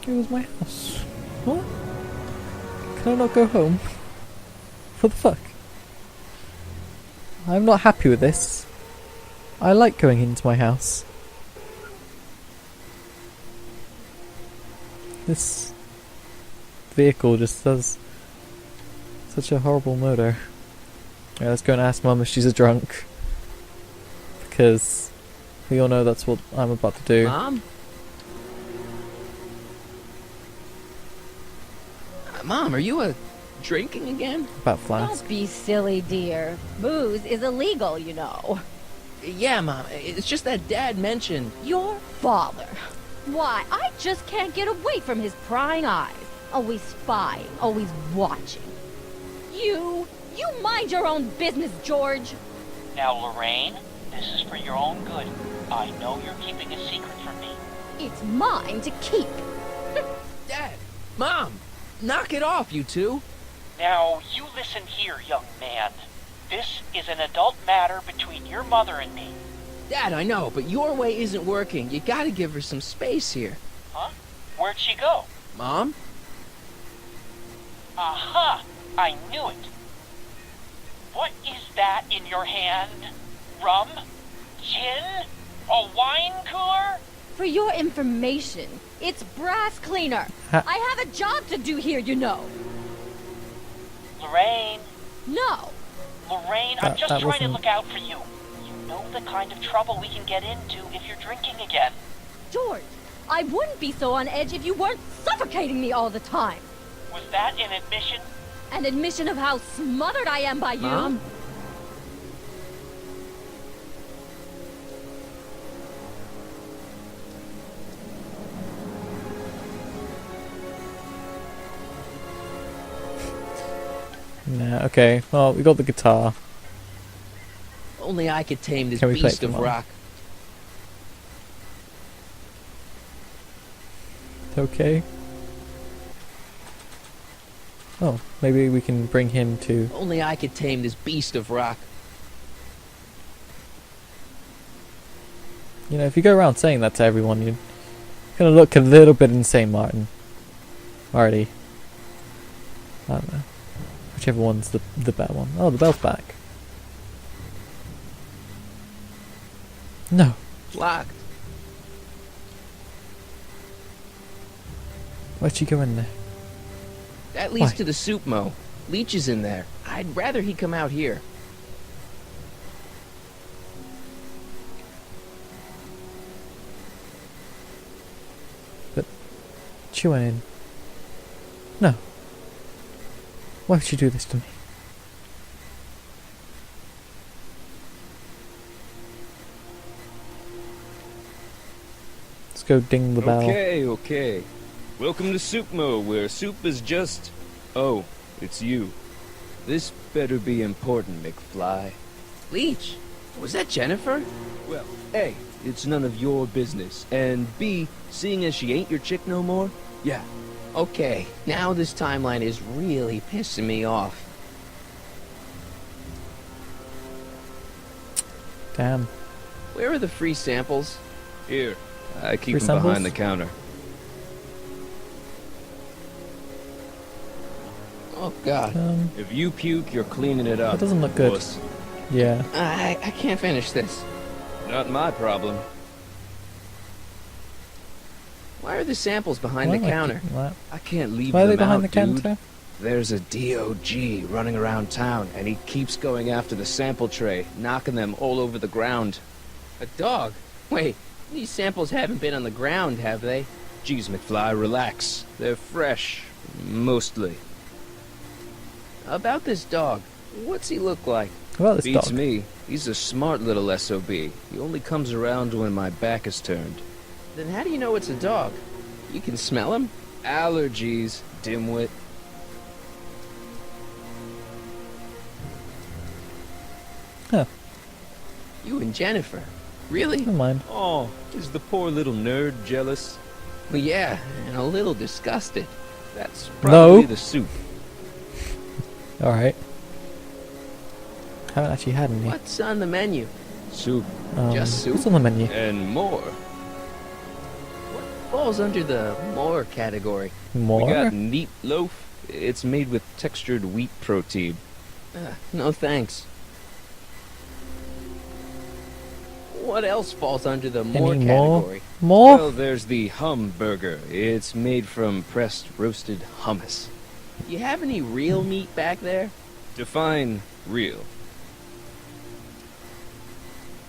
It was my house. What? Can I not go home? What the fuck? I'm not happy with this. I like going into my house. This vehicle just does such a horrible motor. Yeah, let's go and ask Mum if she's a drunk. Because we all know that's what I'm about to do. Mom? Mom, are you drinking again? About flask. Don't be silly, dear. Booze is illegal, you know. Yeah, Mom. It's just that Dad mentioned... Your father. Why, I just can't get away from his prying eyes. Always spying, always watching. You mind your own business, George. Now, Lorraine, this is for your own good. I know you're keeping a secret from me. It's mine to keep. Dad! Mom! Knock it off, you two! Now, you listen here, young man. This is an adult matter between your mother and me. Dad, I know, but your way isn't working. You gotta give her some space here. Huh? Where'd she go? Mom? Aha! I knew it. What is that in your hand? Rum? Gin? A wine cooler? For your information, it's brass cleaner. I have a job to do here, you know. Lorraine. No. Lorraine, I'm just trying to look out for you. You know the kind of trouble we can get into if you're drinking again. George, I wouldn't be so on edge if you weren't suffocating me all the time. Was that an admission? An admission of how smothered I am by you. Mom? Nah, okay. Well, we got the guitar. Only I could tame this Can we play beast it for of Mom? rock. Okay. Oh, maybe we can bring him to... Only I could tame this beast of rock. You know, if you go around saying that to everyone, you're gonna look a little bit insane, Martin. Already. I don't know. Whichever one's the better one. Oh, the bell's back. No. Locked. Why'd she go in there? That leads Why? to the soup mo. Leech is in there. I'd rather he come out here. But she went in. No. Why would she do this to me? Let's go ding the bell. Okay, okay. Welcome to Soupmo, where soup is just... Oh, it's you. This better be important, McFly. Leech, was that Jennifer? Well, A, it's none of your business, and B, seeing as she ain't your chick no more, yeah. Okay, now this timeline is really pissing me off. Damn. Where are the free samples? Here, I keep Free them behind samples? the counter. Oh god. If you puke, you're cleaning it up. That doesn't look good. Wuss. Yeah. I can't finish this. Not my problem. Why are the samples behind Why the am I counter? keeping that? I can't leave Why are they them behind out, the dude. counter? There's a DOG running around town, and he keeps going after the sample tray, knocking them all over the ground. A dog? Wait, these samples haven't been on the ground, have they? Jeez, McFly, relax. They're fresh. Mostly. About this dog, what's he look like? What about this Beats dog? me. He's a smart little SOB. He only comes around when my back is turned. Then how do you know it's a dog? You can smell him? Allergies, dimwit. Huh. You and Jennifer. Really? Never mind. Oh, is the poor little nerd jealous? Well, yeah, and a little disgusted. That's probably No. the soup. Alright. Haven't actually had any. What's on the menu? Soup. Just soup? What's on the menu? And more. What falls under the more category? More? We got neat loaf. It's made with textured wheat protein. No thanks. What else falls under the more Any more? category? More? Well, there's the hum burger. It's made from pressed roasted hummus. You have any real meat back there? Define real.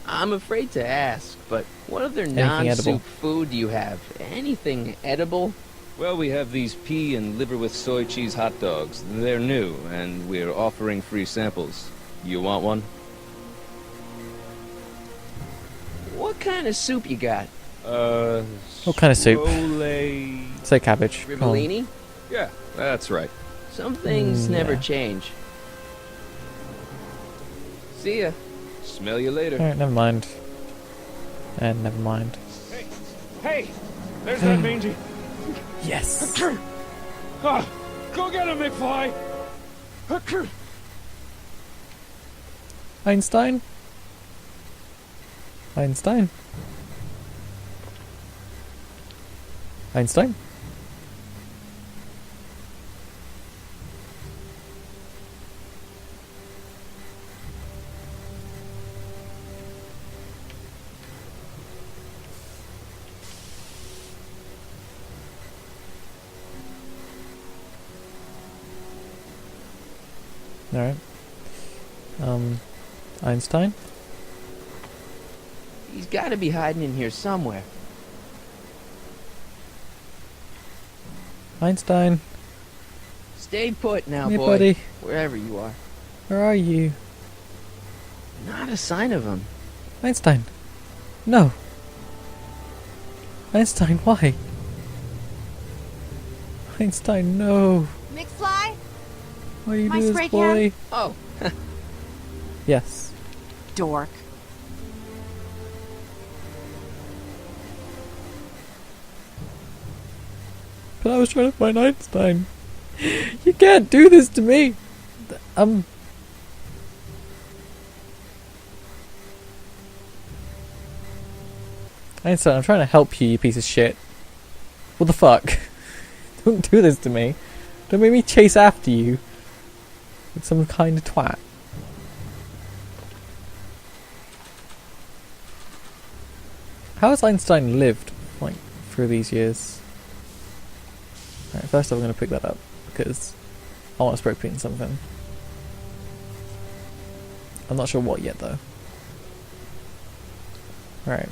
I'm afraid to ask, but what other Anything edible? non-soup food do you have? Anything edible? Well, we have these pea and liver with soy cheese hot dogs. They're new, and we're offering free samples. You want one? What kind of soup you got? What kind of soup? Role- Say cabbage. Come on. Rivellini? Yeah, that's right. Some things never yeah. change. See ya. Smell you later. Alright, never mind. And never mind. Hey, there's that mangy. Yes! Ah, go get him, McFly. Einstein? Einstein? Einstein? Alright. Einstein? He's got to be hiding in here somewhere. Einstein, Stay put now, hey boy. buddy, Wherever you are. where are you? Not a sign of him. Einstein, no. Einstein, why? Einstein, no. McFly? Why you My do spray this, boy? Oh, Yes. Dork. But I was trying to find Einstein. You can't do this to me. Einstein, I'm trying to help you, you piece of shit. What the fuck? Don't do this to me. Don't make me chase after you with some kind of twat. How has Einstein lived, like, through these years? Alright, first I'm gonna pick that up, because I want to spray paint something. I'm not sure what yet, though. Alright.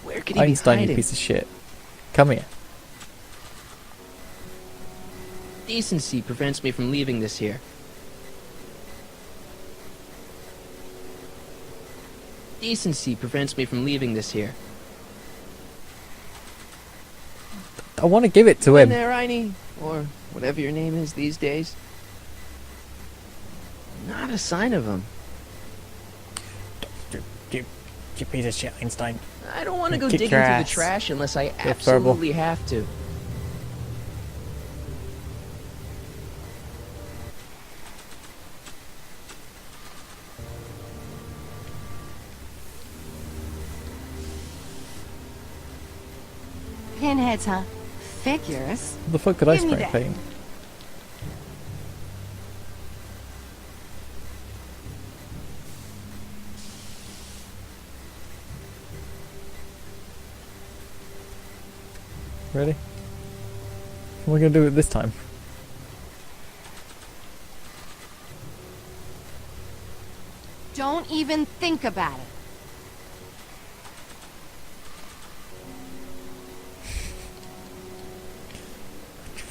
where could he Einstein, be you hiding? piece of shit. Come here. Decency prevents me from leaving this here. Decency prevents me from leaving this here. I want to give it to You in him. there, Einie? Or whatever your name is these days? Not a sign of him. You piece of shit, Einstein. I don't want to go Kick digging your through the ass. trash unless I verbal. absolutely have to. Pinheads, huh? Figures. What the fuck could I Give me spray that. paint? Ready? What are we gonna do it this time? Don't even think about it.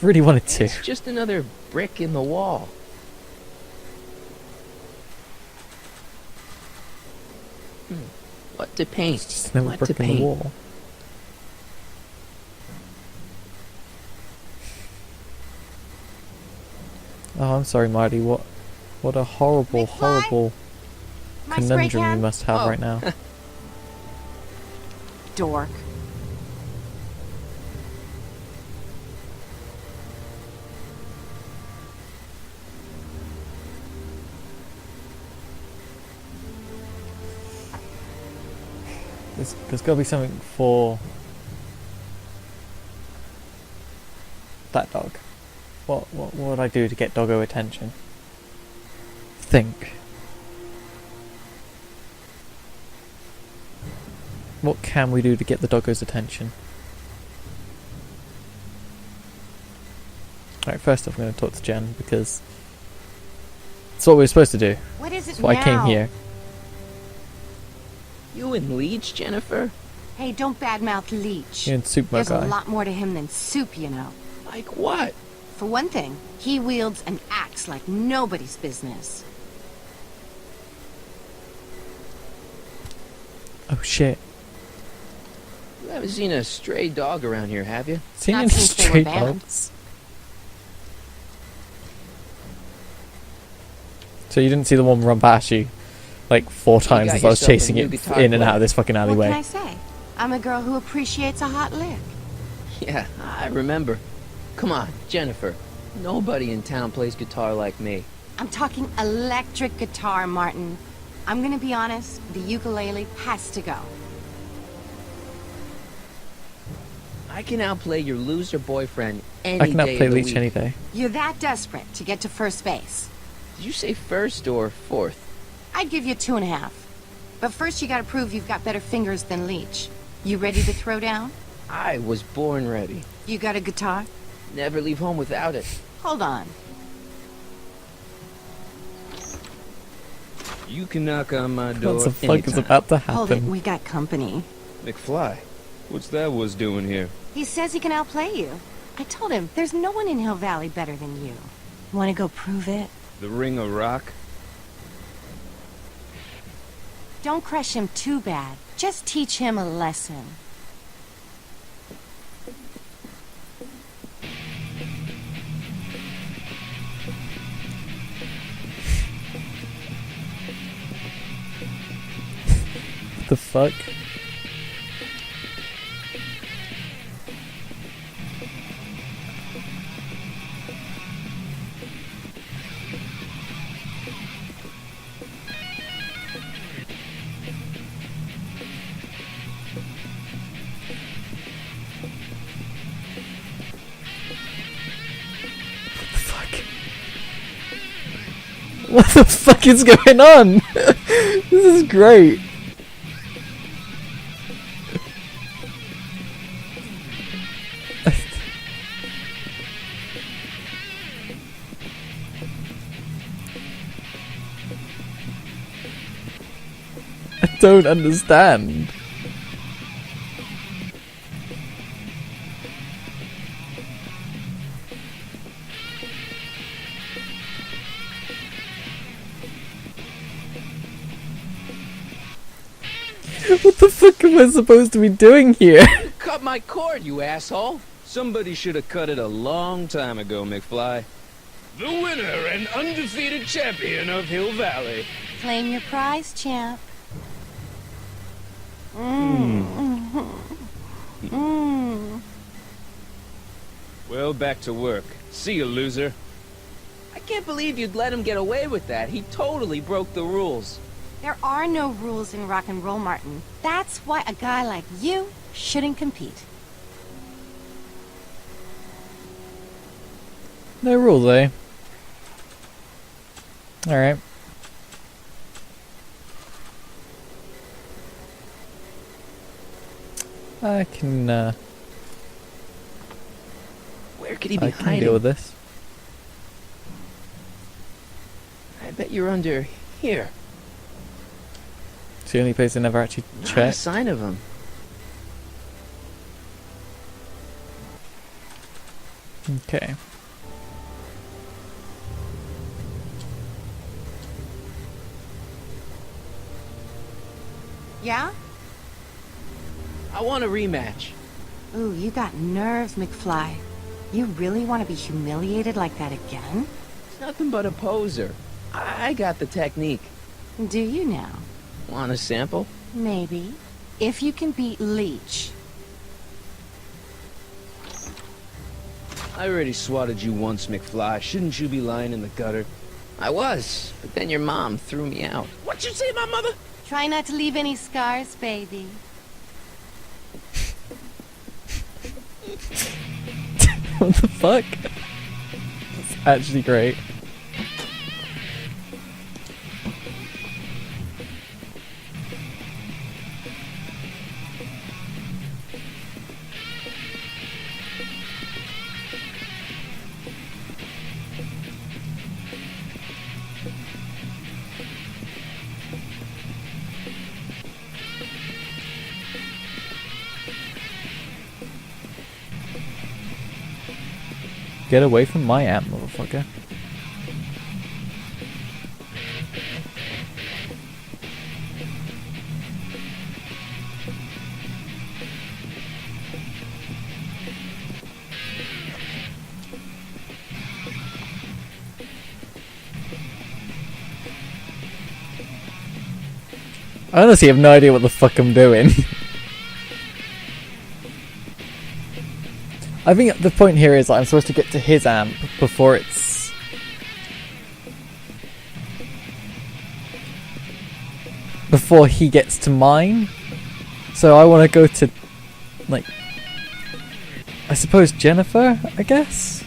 Really wanted to. It's just another brick in the wall. What to paint? It's just another What brick to in the paint? wall. Oh, I'm sorry, Marty. What a horrible, McFly? horrible My spray conundrum you can? must have Oh. right now. Dork. There's got to be something for that dog. What would I do to get doggo attention? Think. What can we do to get the doggo's attention? Alright, first off I'm going to talk to Jen because it's what we were supposed to do. What is it That's why now? I came here. You and Leech, Jennifer? Hey, don't badmouth Leech. You and Soup There's guy. a lot more to him than soup, you know. Like what? For one thing, he wields an axe like nobody's business. Oh shit. You haven't seen a stray dog around here, have you? Seen Not any since they were stray banned. dogs? So you didn't see the one run past you like 4 times got as I was yourself a chasing new it guitar in and player. out of this fucking What can I alleyway. say? I'm a girl who appreciates a hot lick. Yeah, I remember. Come on, Jennifer. Nobody in town plays guitar like me. I'm talking electric guitar, Martin. I'm gonna be honest, the ukulele has to go. I can outplay your loser boyfriend any I can day outplay of the Leech week. any day. You're that desperate to get to first base. Did you say first or fourth? I'd give you 2.5. But first you gotta prove you've got better fingers than Leech. You ready to throw down? I was born ready. You got a guitar? Never leave home without it. Hold on. You can knock on my door What the fuck is anytime. about to Hold it, happen? we got company. McFly, what's that was doing here? He says he can outplay you. I told him, there's no one in Hill Valley better than you. Want to go prove it? The Ring of Rock? Don't crush him too bad. Just teach him a lesson. What the fuck? What the fuck is going on? This is great. I don't understand. What the fuck am I supposed to be doing here? Cut my cord, you asshole! Somebody should have cut it a long time ago, McFly. The winner and undefeated champion of Hill Valley. Claim your prize, champ. Well, back to work. See you, loser. I can't believe you'd let him get away with that. He totally broke the rules. There are no rules in rock and roll, Martin. That's why a guy like you shouldn't compete. No rules, eh? Alright. I can, Where could he be I can hiding? deal with this. I bet you're under here. It's the only place I never actually Not a checked. sign of him. Okay. Yeah? I want a rematch. Ooh, you got nerves, McFly. You really want to be humiliated like that again? It's nothing but a poser. I got the technique. Do you now? Want a sample? Maybe. If you can beat Leech. I already swatted you once, McFly. Shouldn't you be lying in the gutter? I was, but then your mom threw me out. What'd you say, my mother? Try not to leave any scars, baby. What the fuck? It's actually great. Get away from my amp, motherfucker. I honestly have no idea what the fuck I'm doing. I think the point here is that I'm supposed to get to his amp before it's... before he gets to mine. So I want to go to, like... I suppose Jennifer, I guess?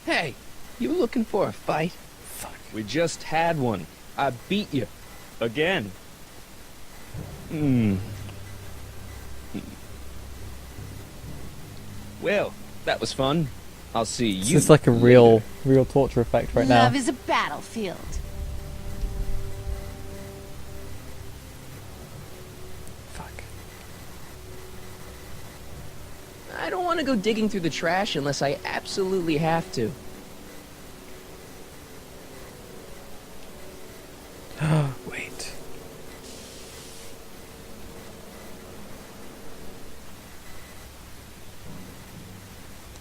Hey, you looking for a fight? Fuck. We just had one. I beat you. Again. Well, that was fun. I'll see you. This is like a real torture effect right now. Love is a battlefield. Fuck. I don't want to go digging through the trash unless I absolutely have to. Wait.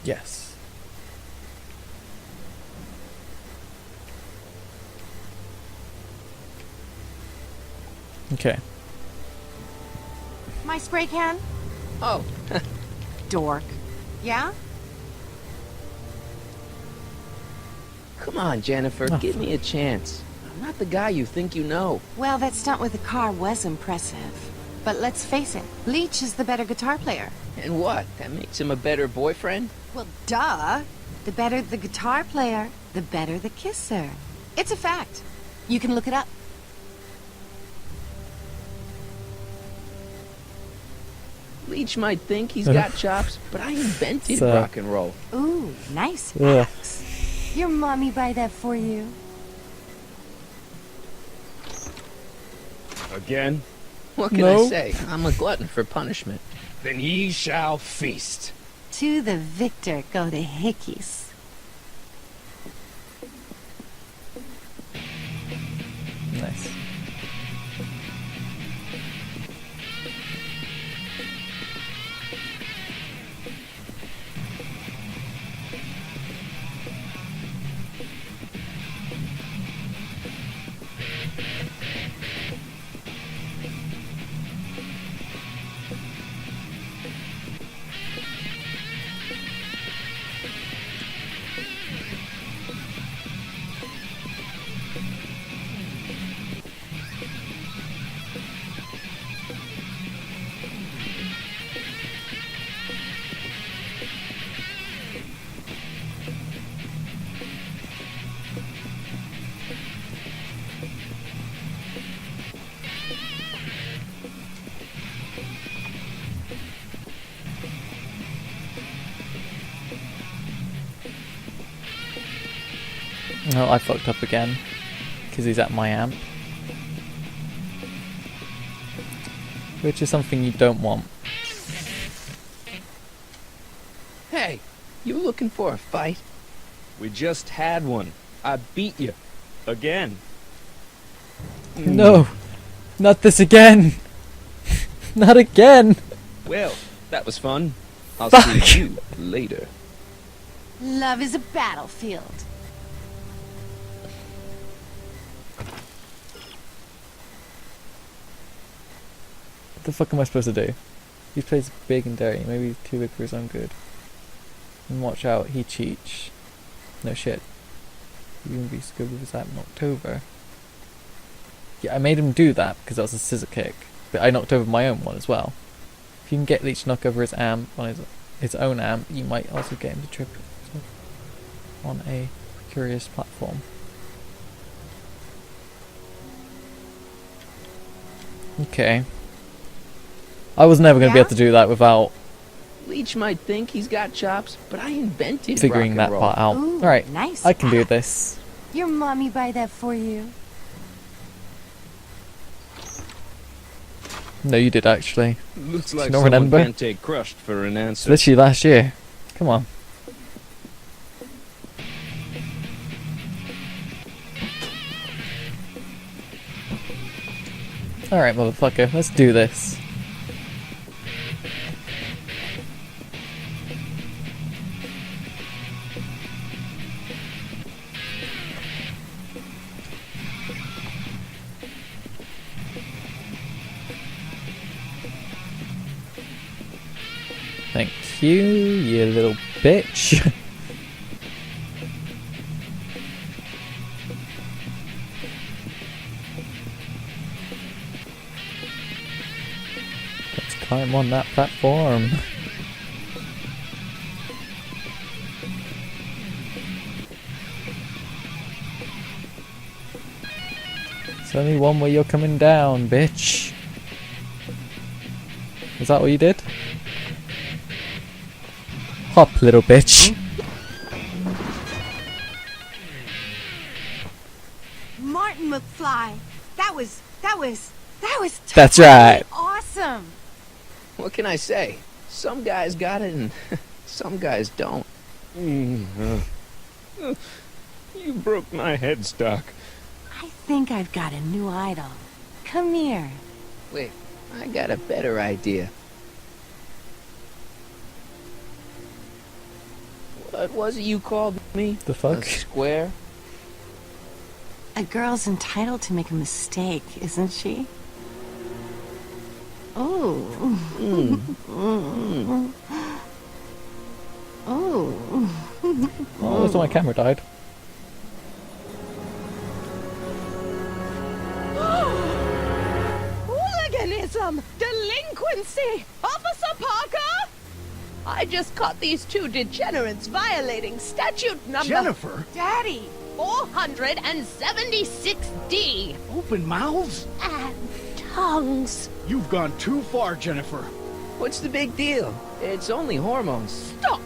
Yes. Okay. My spray can? Oh, Dork. Yeah? come on, Jennifer, Oh, give me a chance. I'm not the guy you think you know. Well, that stunt with the car was impressive. But let's face it, Leech is the better guitar player. And what? That makes him a better boyfriend? Well, duh. The better the guitar player, the better the kisser. It's a fact. You can look it up. Leech might think he's got chops, but I invented rock and roll. Ooh, nice Ugh. axe. Your mommy buy that for you. Again? What can I say? I'm a glutton for punishment. Then ye shall feast. To the victor go the hickeys. Nice. Oh, I fucked up again. Because he's at my amp. Which is something you don't want. Hey, you looking for a fight? We just had one. I beat you. Again. No! Not this again! Not again! Well, that was fun. I'll Fuck. see you later. Love is a battlefield. What the fuck am I supposed to do? He plays big and dirty. Maybe he's too big for his own good. And watch out, he cheats. No shit. He won't be so good with his amp in October. Yeah, I made him do that because that was a scissor kick. But I knocked over my own one as well. If you can get Leech to knock over his amp on his own amp, you might also get him to trip on a curious platform. Okay. I was never going to be able to do that without Leech might think he's got chops, but I invented figuring rock that and roll. part out. Ooh, Alright, nice I can do axe. this. Your mommy buy that for you. No, you did actually. Looks Do like you not someone remember? can't take crushed for an It's answer. literally last year. Come on. Alright, motherfucker, let's do this. Thank you, you little bitch. Let's climb on that platform. There's only one way you're coming down, bitch. Is that what you did? Hop, little bitch. Martin McFly, that was That's totally right. awesome. What can I say? Some guys got it and some guys don't. You broke my headstock. I think I've got a new idol. Come here. Wait, I got a better idea. What was it you called me? The fuck? A square? A girl's entitled to make a mistake, isn't she? Oh. Oh. Oh, that's why my camera died. Hooliganism! Delinquency! Officer Parker! I just caught these two degenerates violating statute number... Jennifer? Daddy! 476D! Open mouths? And tongues. You've gone too far, Jennifer. What's the big deal? It's only hormones. Stop!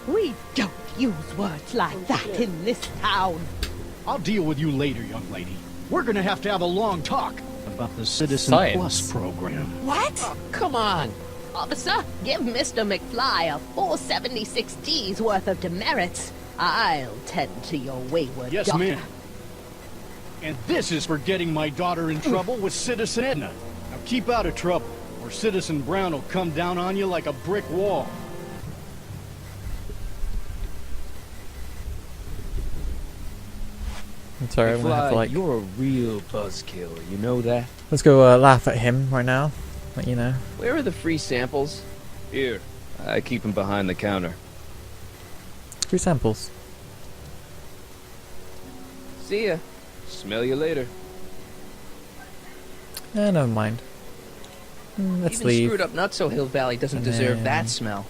We don't use words like that in this town. I'll deal with you later, young lady. We're gonna have to have a long talk about the Citizen Science. Plus program. What? Oh, come on. Officer, give Mr. McFly a 476D's worth of demerits. I'll tend to your wayward Yes, daughter. ma'am. And this is for getting my daughter in trouble with Citizen Edna. Now keep out of trouble, or Citizen Brown will come down on you like a brick wall. I'm sorry, I'm gonna have to like... You're a real buzzkill, you know that? Let's go laugh at him right now. Let you know. Where are the free samples? Here, I keep them behind the counter. Free samples. See ya. Smell you later. Never mind. Let's Even leave. screwed up Nutso Hill Valley doesn't And deserve then- that smell.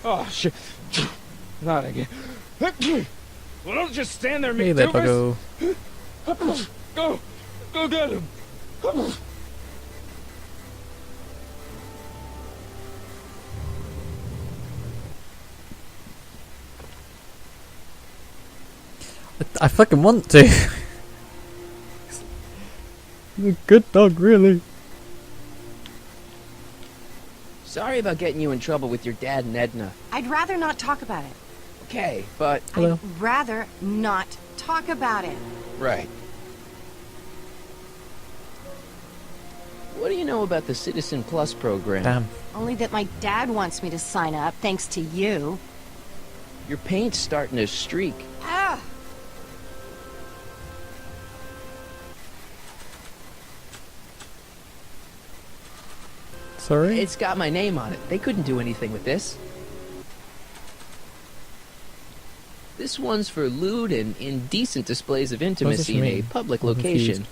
Oh, shit. Not again. Well, don't just stand there, Hey there, McDoofus. Buggo. Go get him. I fucking want to. He's a good dog, really. Sorry about getting you in trouble with your dad and Edna. I'd rather not talk about it. Okay, but... Hello. I'd rather not talk about it. Right. What do you know about the Citizen Plus program? Damn. Only that my dad wants me to sign up, thanks to you. Your paint's starting to streak. Ah! Sorry? It's got my name on it. They couldn't do anything with this. This one's for lewd and indecent displays of intimacy in a mean? public I'm location.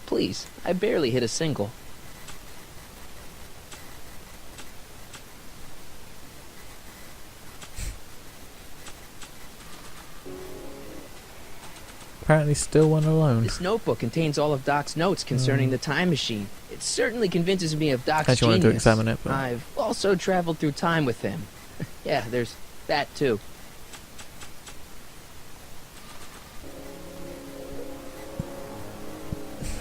Please, I barely hit a single. Apparently still one alone. This notebook contains all of Doc's notes concerning the time machine. It certainly convinces me of Doc's Actually wanted genius. to examine it, but... I've also traveled through time with him. Yeah, there's that too.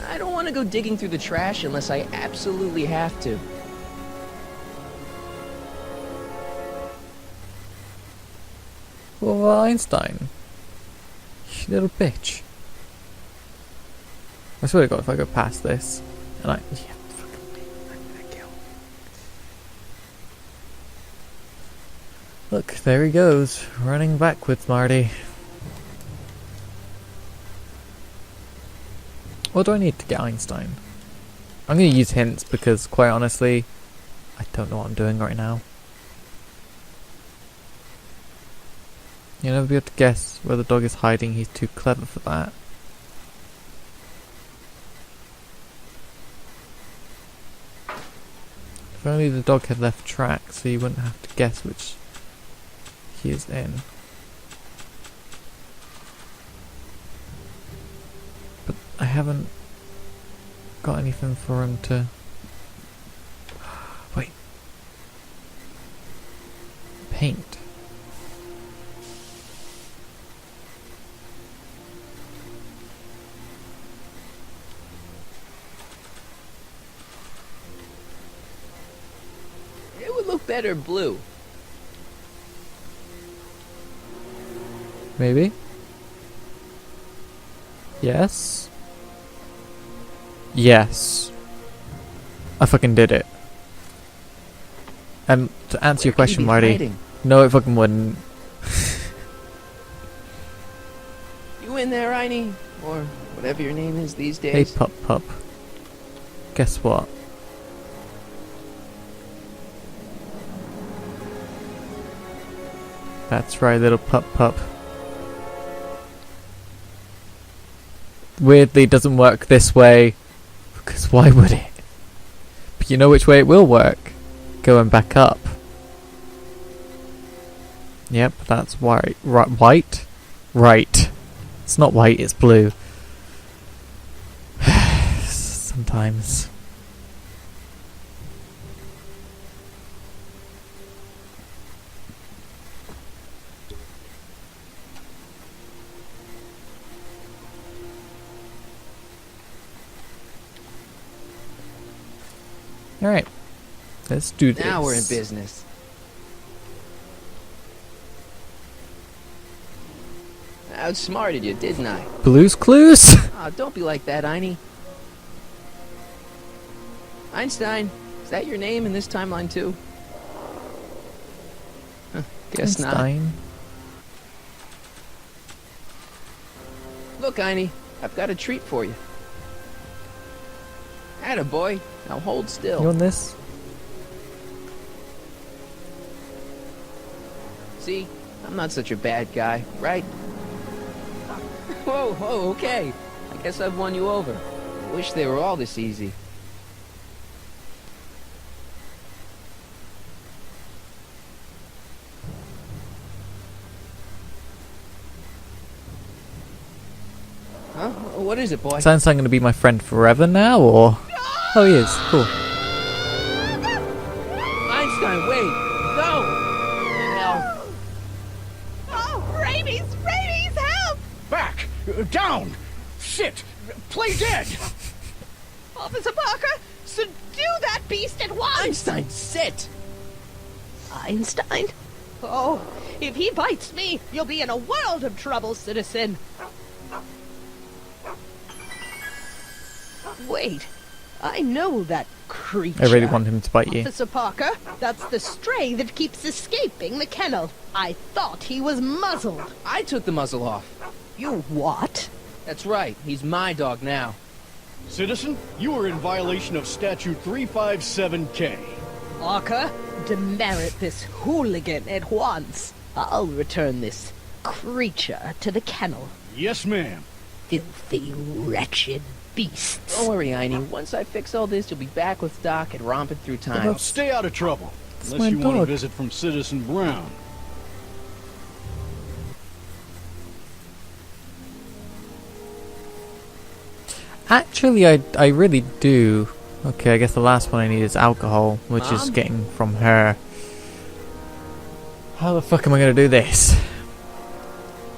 I don't want to go digging through the trash unless I absolutely have to. Well, Einstein. You little bitch. I swear to God, if I go past this, and I... Yeah, fucking... I'm gonna kill. Look, there he goes, running backwards, Marty. What do I need to get Einstein? I'm gonna use hints because, quite honestly, I don't know what I'm doing right now. You'll never be able to guess where the dog is hiding, he's too clever for that. If only the dog had left tracks so you wouldn't have to guess which he is in. I haven't got anything for him to... Wait. Paint. It would look better blue. Maybe? Yes? Yes. I fucking did it. And to answer your question, Marty, no it fucking wouldn't. You in there, Einie? Or whatever your name is these Hey days? pup. Guess what? That's right, little pup. Weirdly, it doesn't work this way, because why would it? But you know which way it will work? Going back up. Yep, that's white. White? Right. It's not white, it's blue. Sometimes. Alright. Let's do this. Now we're in business. I outsmarted you, didn't I? Blue's Clues? Oh, don't be like that, Einie. Einstein, is that your name in this timeline too? Huh, guess Einstein. not. Look, Einie, I've got a treat for you. Attaboy. Now hold still. You want this? See? I'm not such a bad guy, right? Whoa, okay. I guess I've won you over. I wish they were all this easy. Huh? What is it, boy? Is Einstein going to be my friend forever now, or...? Oh, he is. Cool. Einstein, wait! No! Hell. Oh, rabies! Help! Back! Down! Sit! Play dead! Officer Parker, subdue that beast at once! Einstein, sit! Einstein? Oh, if he bites me, you'll be in a world of trouble, citizen. Wait, I know that creature. I really want him to bite you. Officer Parker, that's the stray that keeps escaping the kennel. I thought he was muzzled. I took the muzzle off. You what? That's right, he's my dog now. Citizen, you are in violation of Statute 357K. Parker, demerit this hooligan at once. I'll return this creature to the kennel. Yes, ma'am. Filthy, wretched beasts. Don't worry, Einie. Once I fix all this, you'll be back with Doc and romping through time. Now stay out of trouble. It's Unless you my want a dog. visit from Citizen Brown. Actually, I really do. Okay, I guess the last one I need is alcohol, which is Mom? getting from her. How the fuck am I gonna do this?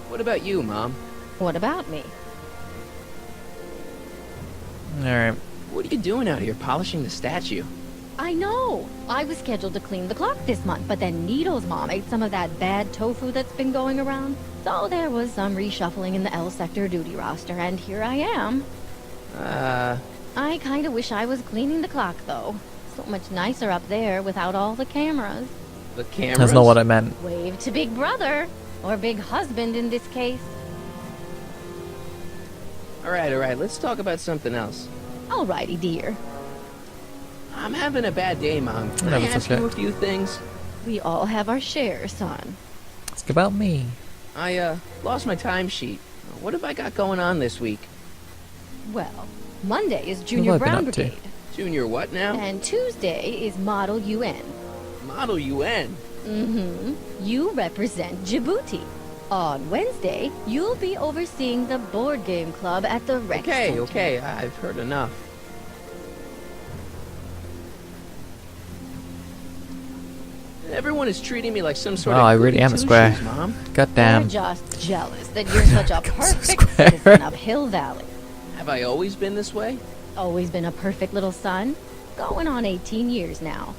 What about you, Mom? What about me? Alright. What are you doing out here, polishing the statue? I know! I was scheduled to clean the clock this month, but then Needle's mom ate some of that bad tofu that's been going around. So there was some reshuffling in the L sector duty roster, and here I am. I kinda wish I was cleaning the clock, though. So much nicer up there without all the cameras. The cameras? That's not what I meant. Wave to Big Brother. Or Big Husband in this case. Alright, let's talk about something else. Alrighty, dear. I'm having a bad day, Mom. Can No, I it's ask okay. you a few things? We all have our share, son. Ask about me. I, lost my timesheet. What have I got going on this week? Well, Monday is What Junior have I been Brown up to? Brigade. Junior what now? And Tuesday is Model UN. Model UN. Mm-hmm. You represent Djibouti. On Wednesday, you'll be overseeing the board game club at the rec center. Okay, I've heard enough. Everyone is treating me like some sort of I really am a square. Mom. God They're damn. just jealous that you're such a perfect citizen of Hill Valley. Have I always been this way? Always been a perfect little son. Going on 18 years now.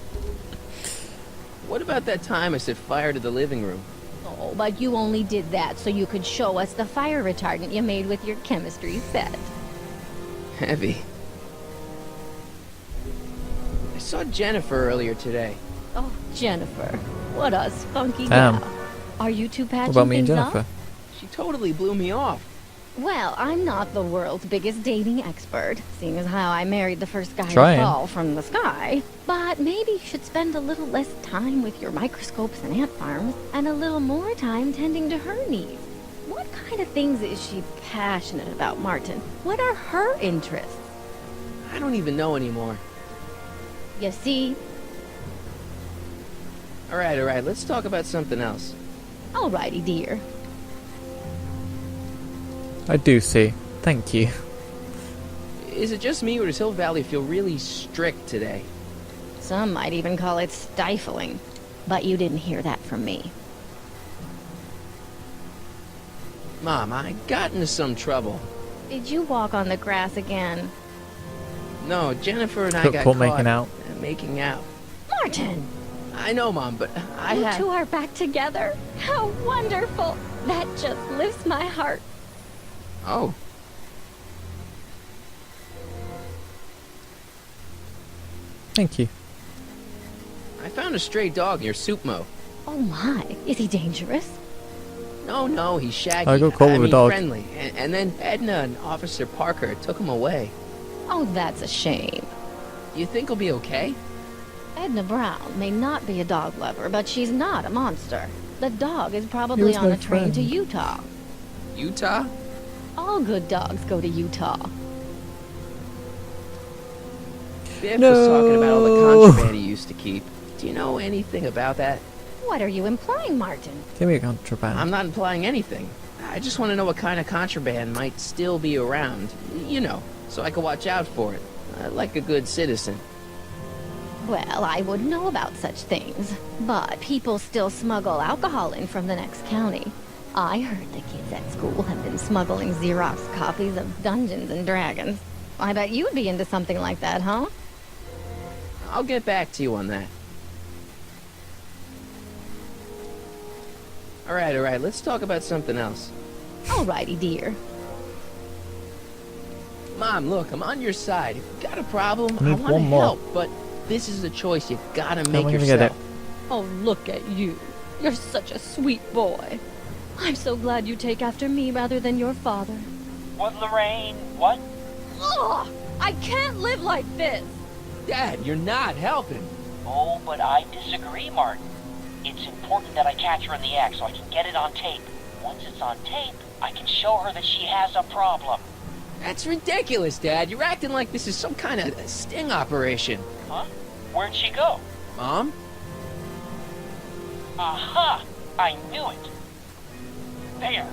What about that time I set fire to the living room? Oh, but you only did that so you could show us the fire retardant you made with your chemistry set. Heavy. I saw Jennifer earlier today. Oh, Jennifer. What a spunky Damn. gal. Are you two What patching about me and things Jennifer? up? She totally blew me off. Well, I'm not the world's biggest dating expert, seeing as how I married the first guy Trying. to fall from the sky. But maybe you should spend a little less time with your microscopes and ant farms, and a little more time tending to her needs. What kind of things is she passionate about, Martin? What are her interests? I don't even know anymore. You see? Alright, let's talk about something else. Alrighty, dear. I do see. Thank you. Is it just me, or does Hill Valley feel really strict today? Some might even call it stifling. But you didn't hear that from me. Mom, I got into some trouble. Did you walk on the grass again? No, Jennifer and I got Caught caught making out. Making out. Martin! I know, Mom, but You two are back together? How wonderful! That just lifts my heart. Oh. Thank you. I found a stray dog near Supmo. Oh my, is he dangerous? No, he's shaggy. I got caught with a mean, dog. friendly. And then Edna and Officer Parker took him away. Oh, that's a shame. You think he'll be okay? Edna Brown may not be a dog lover, but she's not a monster. The dog is He probably was on my a train to friend. Utah. Utah? All good dogs go to Utah. Biff was talking about all the contraband he used to keep. Do you know anything about that? What are you implying, Martin? Give me a contraband. I'm not implying anything. I just want to know what kind of contraband might still be around. You know, so I can watch out for it. Like a good citizen. Well, I wouldn't know about such things. But people still smuggle alcohol in from the next county. I heard the kids at school have been smuggling Xerox copies of Dungeons and Dragons. I bet you'd be into something like that, huh? I'll get back to you on that. Alright, let's talk about something else. Alrighty, dear. Mom, look, I'm on your side. If you got a problem, I need I want to one more. help, but this is a choice you gotta How make am I gonna yourself. get it? Oh, look at you. You're such a sweet boy. I'm so glad you take after me rather than your father. What, Lorraine? What? Ugh! I can't live like this! Dad, you're not helping. Oh, but I disagree, Martin. It's important that I catch her in the act so I can get it on tape. Once it's on tape, I can show her that she has a problem. That's ridiculous, Dad. You're acting like this is some kind of sting operation. Huh? Where'd she go? Mom? Aha! I knew it. There.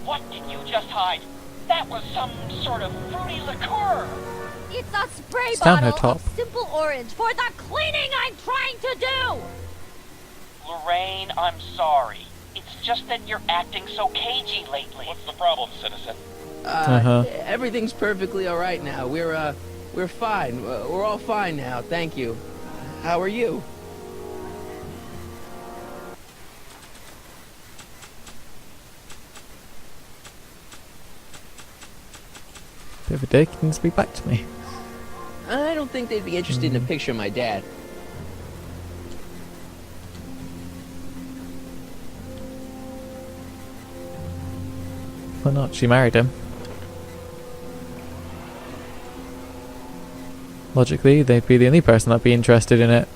What did you just hide? That was some sort of fruity liqueur. It's a spray It's down her bottle top. of simple orange for the cleaning I'm trying to do! Lorraine, I'm sorry. It's just that you're acting so cagey lately. What's the problem, citizen? Everything's perfectly alright now. We're fine. We're all fine now, thank you. How are you? Bit of a dick, he didn't speak back to me. I don't think they'd be interested in a picture of my dad. Why not? She married him. Logically, they'd be the only person that'd be interested in it.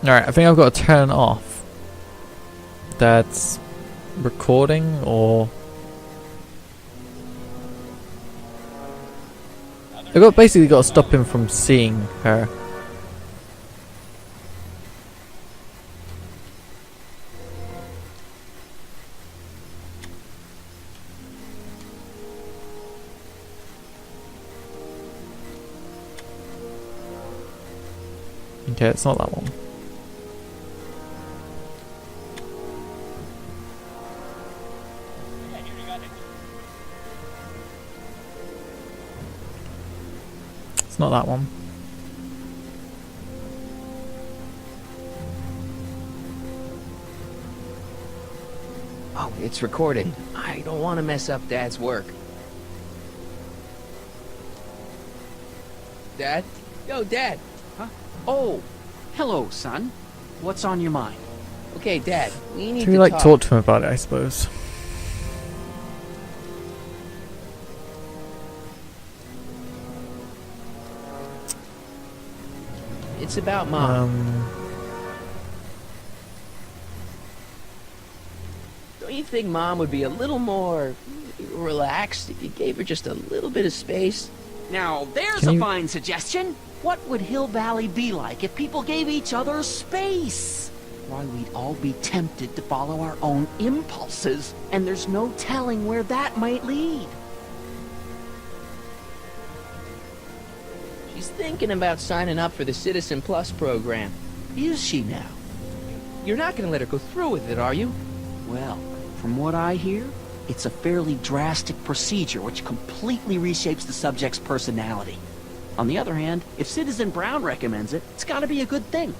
Alright, I think I've got to turn off Dad's recording, or basically got to stop him from seeing her. Okay, it's not that one. It's not that one. Oh, it's recording. I don't want to mess up Dad's work. Dad? Yo, Dad! Huh? Oh, hello, son. What's on your mind? Okay, Dad, we need Should we, like, talk to him about it, I suppose? It's about Mom. Don't you think Mom would be a little more relaxed if you gave her just a little bit of space? Now, there's a fine suggestion. What would Hill Valley be like if people gave each other space? Why, we'd all be tempted to follow our own impulses, and there's no telling where that might lead. She's thinking about signing up for the Citizen Plus program. Is she now? You're not going to let her go through with it, are you? Well, from what I hear, it's a fairly drastic procedure which completely reshapes the subject's personality. On the other hand, if Citizen Brown recommends it, it's gotta be a good thing.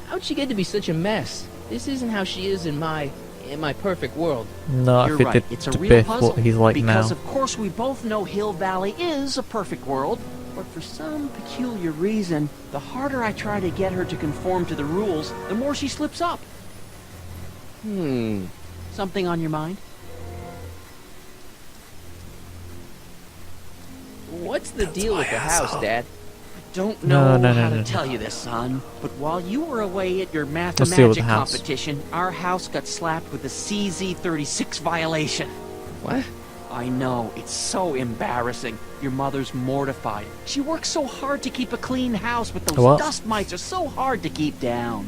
How'd she get to be such a mess? This isn't how she is in my perfect world. No, You're if it right. did It's a to real Biff puzzle, what he's like because now. of course we both know Hill Valley is a perfect world, but for some peculiar reason, the harder I try to get her to conform to the rules, the more she slips up. Something on your mind? What's the deal with the house, Dad? I don't know No, how to tell you this, son, but while you were away at your deal with mathemagic the house. competition, our house got slapped with a CZ36 violation. What? I know, it's so embarrassing. Your mother's mortified. She works so hard to keep a clean house, but those What? dust mites are so hard to keep down.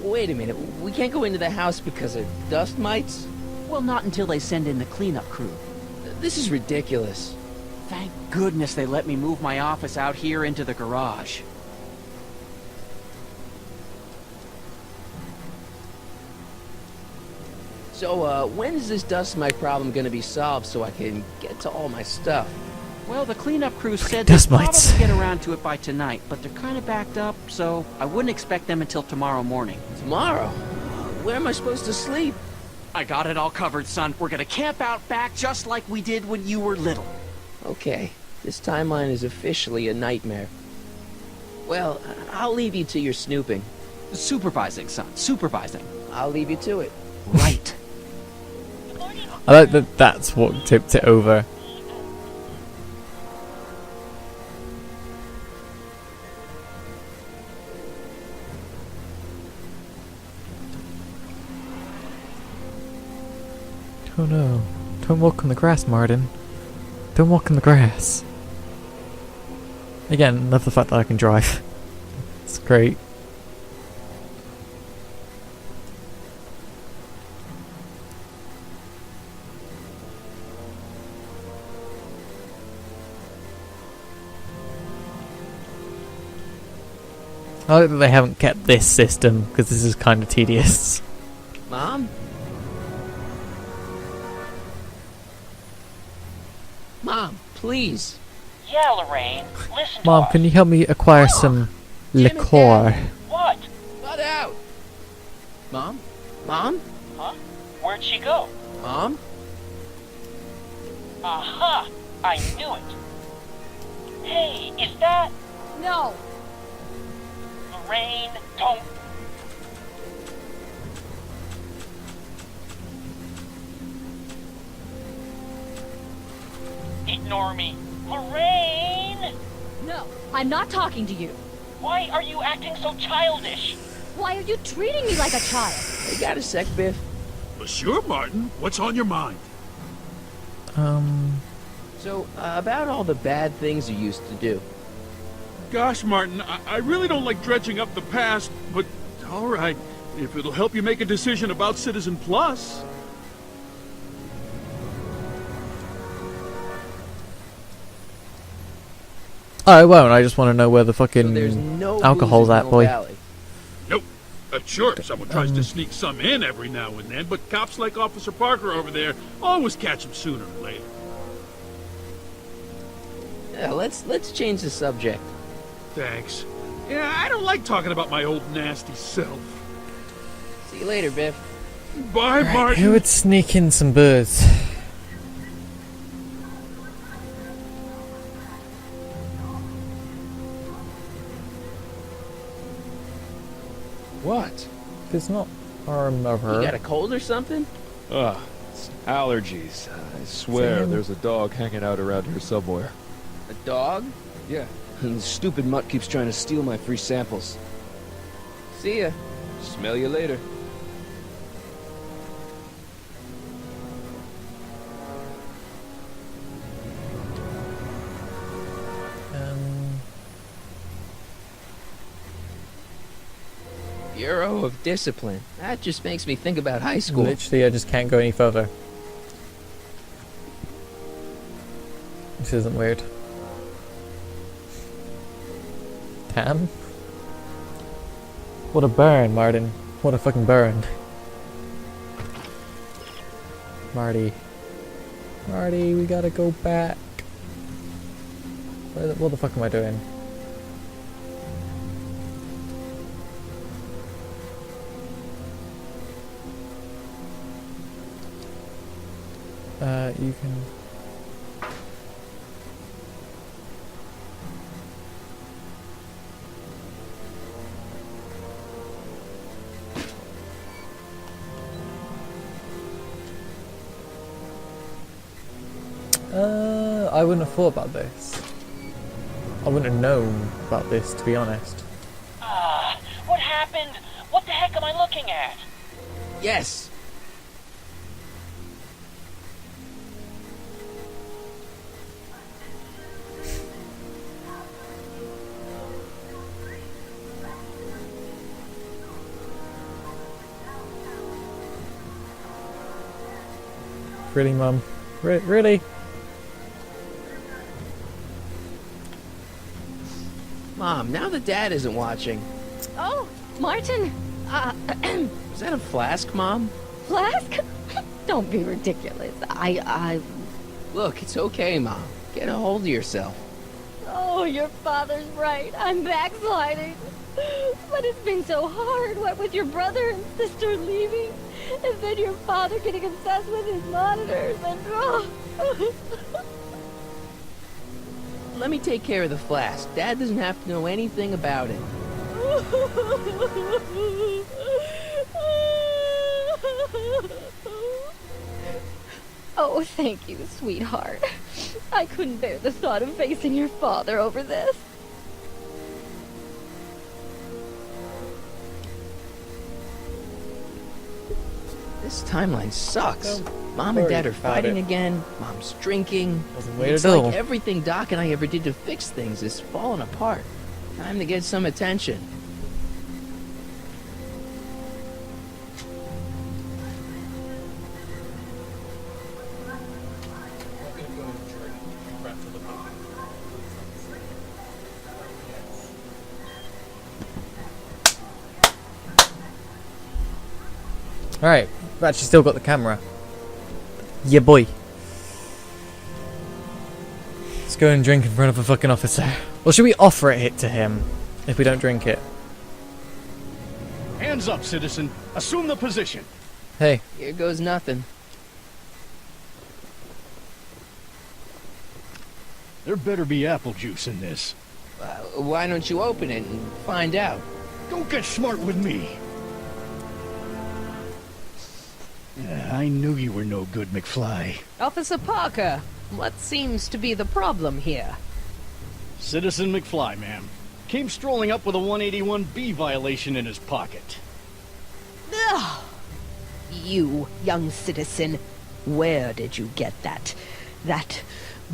Wait a minute, we can't go into the house because of dust mites? Well, not until they send in the cleanup crew. This is ridiculous. Thank goodness they let me move my office out here into the garage. So, when is this dust mite problem gonna be solved so I can get to all my stuff? Well, the cleanup crew said Dust they'll mites. probably get around to it by tonight, but they're kind of backed up, so I wouldn't expect them until tomorrow morning. Tomorrow? Where am I supposed to sleep? I got it all covered, son. We're gonna camp out back just like we did when you were little. Okay, this timeline is officially a nightmare. Well, I'll leave you to your snooping. Supervising, son. Supervising. I'll leave you to it. Right. I like that that's what tipped it over. Oh no. Don't walk on the grass, Martin. Don't walk on the grass. Again, love the fact that I can drive. It's great. I like that they haven't kept this system, because this is kind of tedious. Mom? Mom, please. Yeah, Lorraine, listen Mom, to us. can you help me acquire some liqueur? What? Cut out! Mom? Mom? Huh? Where'd she go? Mom? Aha! I knew it. Hey, is that... No. Lorraine, don't... Ignore me. Lorraine! No, I'm not talking to you. Why are you acting so childish? Why are you treating me like a child? You got a sec, Biff? Sure, Martin. What's on your mind? So, about all the bad things you used to do. Gosh, Martin, I really don't like dredging up the past, but all right. If it'll help you make a decision about Citizen Plus. Oh, I won't. I just want to know where the So fucking there's no alcohol's booze in at, Hill boy. Valley. Nope. Sure, someone tries to sneak some in every now and then, but cops like Officer Parker over there always catch them sooner or later. Yeah, let's change the subject. Thanks. Yeah, I don't like talking about my old nasty self. See you later, Biff. Bye, Martin. Who would sneak in some booze? What? It's not arm of her. You got a cold or something? Ugh, it's allergies. I swear Same. there's a dog hanging out around here somewhere. A dog? Yeah, and the stupid mutt keeps trying to steal my free samples. See ya. Smell you later. Bureau of Discipline. That just makes me think about high school. Literally, I just can't go any further. This isn't weird. Damn. What a burn, Martin. What a fucking burn. Marty. Marty, we gotta go back. What the fuck am I doing? You can... I wouldn't have thought about this. I wouldn't have known about this, to be honest. What happened? What the heck am I looking at? Yes. Really, Mum? Really? Mom, now that Dad isn't watching. Oh, Martin. Is that a flask, Mom? Flask? Don't be ridiculous. Look, it's okay, Mom. Get a hold of yourself. Oh, your father's right. I'm backsliding. But it's been so hard, what with your brother and sister leaving, and then your father getting obsessed with his monitors, and Let me take care of the flask. Dad doesn't have to know anything about it. Oh, thank you, sweetheart. I couldn't bear the thought of facing your father over this. This timeline sucks. Don't Mom and worry Dad are about fighting it. again. Mom's drinking. Doesn't wait It's at all. like everything Doc and I ever did to fix things is falling apart. Time to get some attention. Alright, we've actually still got the camera. Yeah, boy. Let's go and drink in front of a fucking officer. Or should we offer it to him if we don't drink it? Hands up, citizen. Assume the position. Hey. Here goes nothing. There better be apple juice in this. Why don't you open it and find out? Don't get smart with me. I knew you were no good, McFly. Officer Parker, what seems to be the problem here? Citizen McFly, ma'am. Came strolling up with a 181B violation in his pocket. Ugh. You, young citizen, where did you get that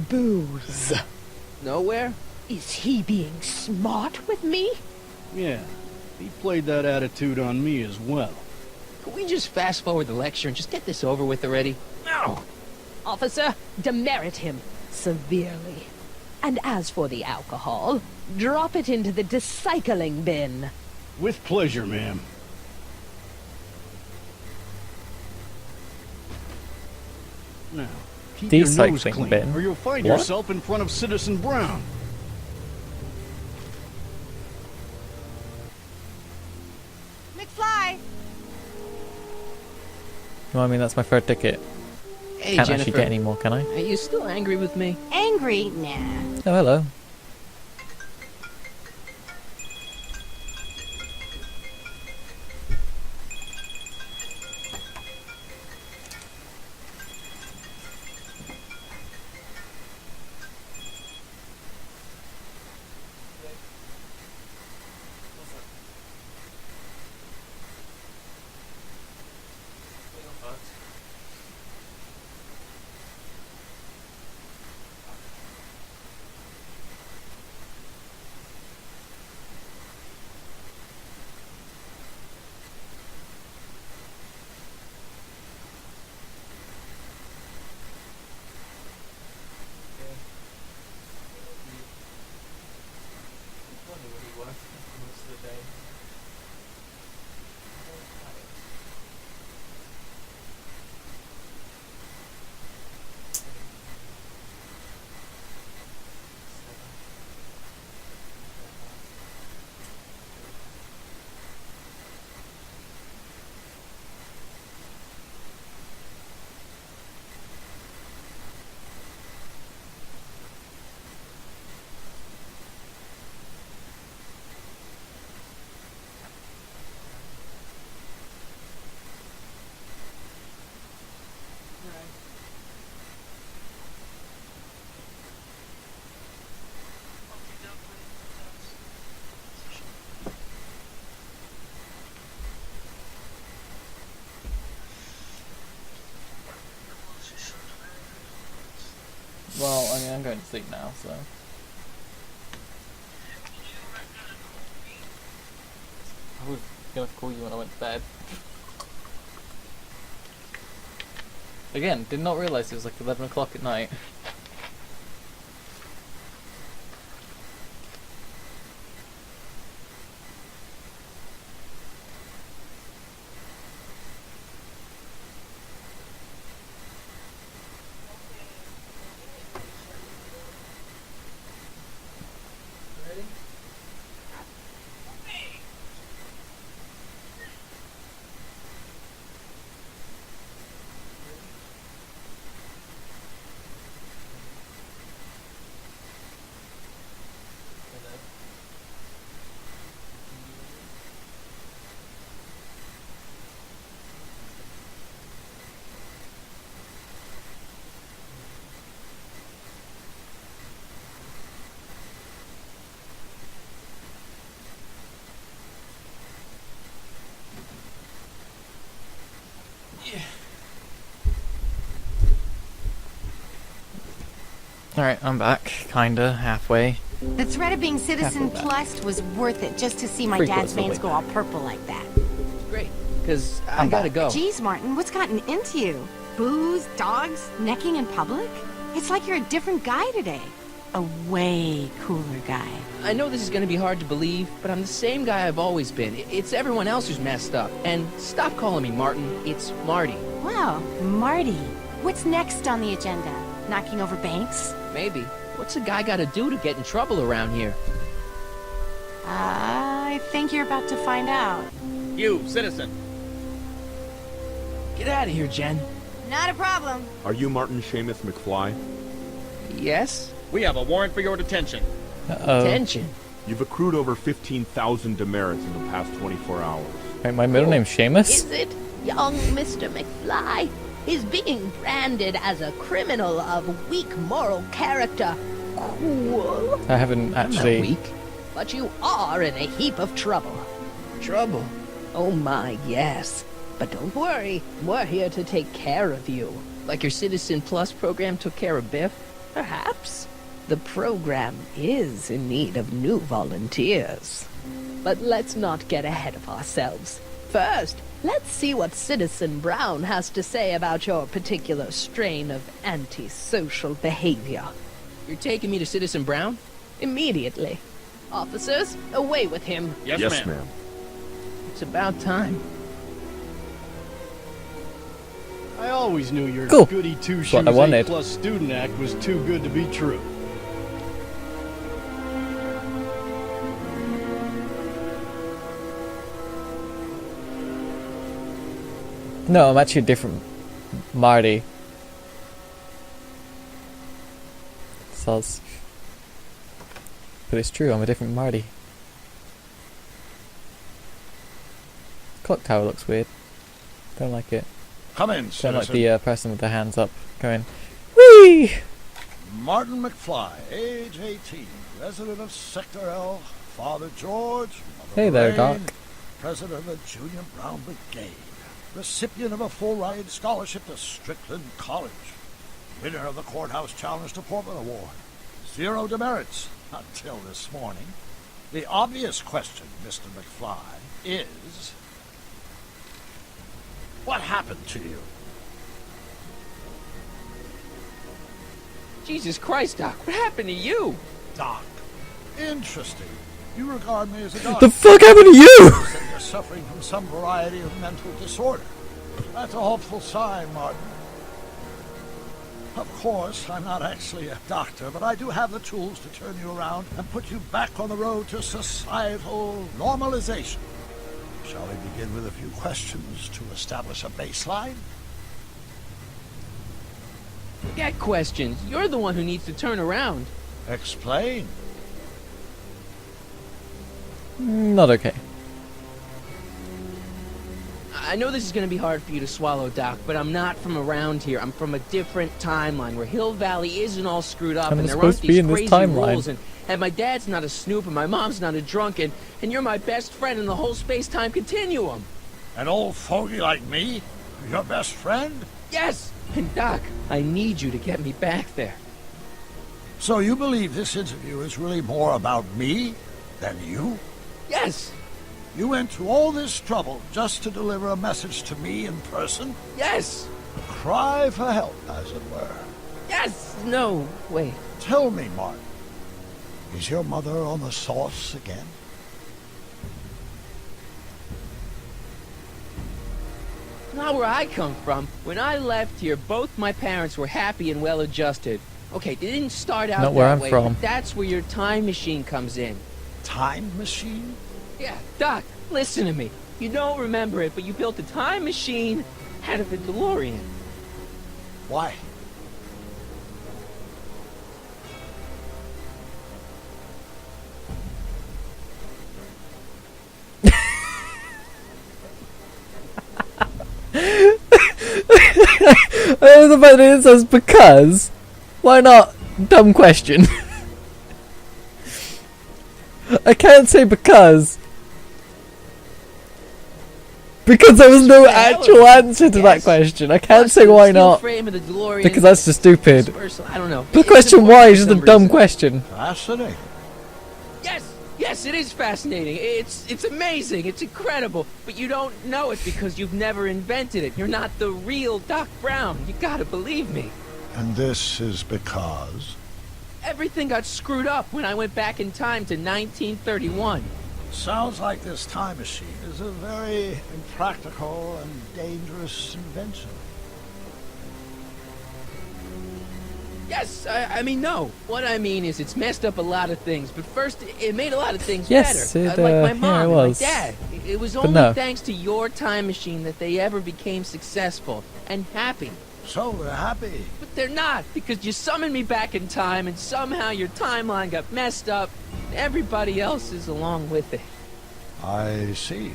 booze? Nowhere? Is he being smart with me? Yeah, he played that attitude on me as well. Could we just fast forward the lecture and just get this over with already? No! Officer, demerit him severely. And as for the alcohol, drop it into the recycling bin. With pleasure, ma'am. Now, keep your nose Recycling clean, bin? or you'll find What? yourself in front of Citizen Brown. McFly! Well, I mean, that's my third ticket. Hey, Can't Jennifer. actually get any more, can I? Are you still angry with me? Angry? Nah. Oh, hello. Well, I mean, I'm going to sleep now, so... I was going to call you when I went to bed. Again, did not realise it was like 11 o'clock at night. Alright, I'm back, kinda, halfway. The threat of being Citizen Halfway back. Plus was worth it just to see my Pretty dad's close to veins the go way all back. purple like that. Great, because I I'm gotta back. go. Jeez, Martin, what's gotten into you? Booze, dogs, necking in public? It's like you're a different guy today. A way cooler guy. I know this is gonna be hard to believe, but I'm the same guy I've always been. It's everyone else who's messed up. And stop calling me Martin. It's Marty. Wow, Marty. What's next on the agenda? Knocking over banks? Maybe. What's a guy gotta do to get in trouble around here? I think you're about to find out. You, citizen. Get out of here, Jen. Not a problem. Are you Martin Seamus McFly? Yes? We have a warrant for your detention. Uh-oh. Detention? You've accrued over 15,000 demerits in the past 24 hours. Wait, my middle name's Seamus? Is it? Young Mr. McFly is being branded as a criminal of weak moral character. Cool. I haven't I'm not actually... weak. But you are in a heap of trouble. Trouble? Oh my, yes. But don't worry, we're here to take care of you. Like your Citizen Plus program took care of Biff? Perhaps. The program is in need of new volunteers. But let's not get ahead of ourselves. First, let's see what Citizen Brown has to say about your particular strain of antisocial behavior. You're taking me to Citizen Brown? Immediately. Officers, away with him. Yes, ma'am. It's about time. I always knew your Cool. goody What I two-shoes wanted. A-plus student act was too good to be true. No, I'm actually a different Marty. Soz. But it's true, I'm a different Marty. Clock tower looks weird. Don't like it. Come in, Don't citizen. like the person with the hands up going, whee! Martin McFly, age 18, resident of Sector L, Father George, Mother Hey there, Lorraine, Doc. president of the Junior Brown Brigade, recipient of a full-ride scholarship to Strickland College, winner of the Courthouse Challenge to Portland Award, 0 demerits until this morning. The obvious question, Mr. McFly, is... what happened to you? Jesus Christ, Doc, what happened to you? Doc. Interesting. You regard me as a doctor. The fuck happened to you? That you're suffering from some variety of mental disorder. That's a hopeful sign, Martin. Of course, I'm not actually a doctor, but I do have the tools to turn you around and put you back on the road to societal normalization. Shall we begin with a few questions to establish a baseline? Forget questions. You're the one who needs to turn around. Explain. Not okay. I know this is going to be hard for you to swallow, Doc, but I'm not from around here. I'm from a different timeline where Hill Valley isn't all screwed up I'm and there supposed aren't to be these in this crazy timeline. rules and my dad's not a snoop and my mom's not a drunk and you're my best friend in the whole space-time continuum. An old fogey like me? Your best friend? Yes! And Doc, I need you to get me back there. So you believe this interview is really more about me than you? Yes! You went to all this trouble just to deliver a message to me in person? Yes! A cry for help, as it were. Yes! No, wait. Tell me, Martin, is your mother on the sauce again? Not where I come from. When I left here, both my parents were happy and well-adjusted. Okay, they didn't start out Not where that I'm way, from. but that's where your time machine comes in. Time machine? Yeah, Doc, listen to me. You don't remember it, but you built a time machine out of a DeLorean. Why? I love the fact that it says because. Why not? Dumb question. I can't say because. Because there was no actual answer to that question. I can't say why not. Because that's just stupid. I don't know. The question why is just a dumb question. Fascinating. Yes, it is fascinating. It's amazing. It's incredible. But you don't know it because you've never invented it. You're not the real Doc Brown. You gotta believe me. And this is because? Everything got screwed up when I went back in time to 1931. Sounds like this time machine is a very impractical and dangerous invention. Yes, I mean, no. What I mean is it's messed up a lot of things, but first, it made a lot of things Yes, better. it, like my yeah, mom it and my was. dad. It was But only no. thanks to your time machine that they ever became successful and happy. So they're happy. But they're not, because you summoned me back in time, and somehow your timeline got messed up, and everybody else is along with it. I see.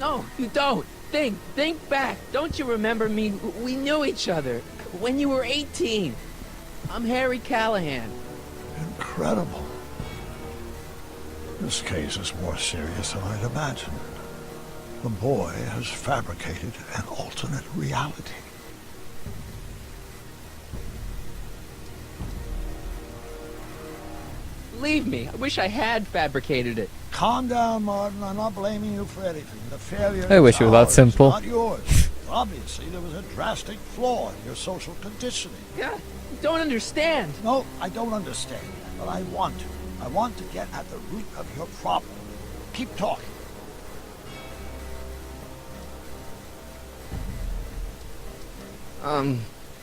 No, you don't. Think back. Don't you remember me? We knew each other when you were 18. I'm Harry Callahan. Incredible. This case is more serious than I'd imagined. The boy has fabricated an alternate reality. Believe me, I wish I had fabricated it. Calm down, Martin. I'm not blaming you for anything. The failure I wish is it was that ours, simple. not yours. Obviously, there was a drastic flaw in your social conditioning. Yeah, Don't understand. No, I don't understand yet, but I want to. I want to get at the root of your problem. Keep talking.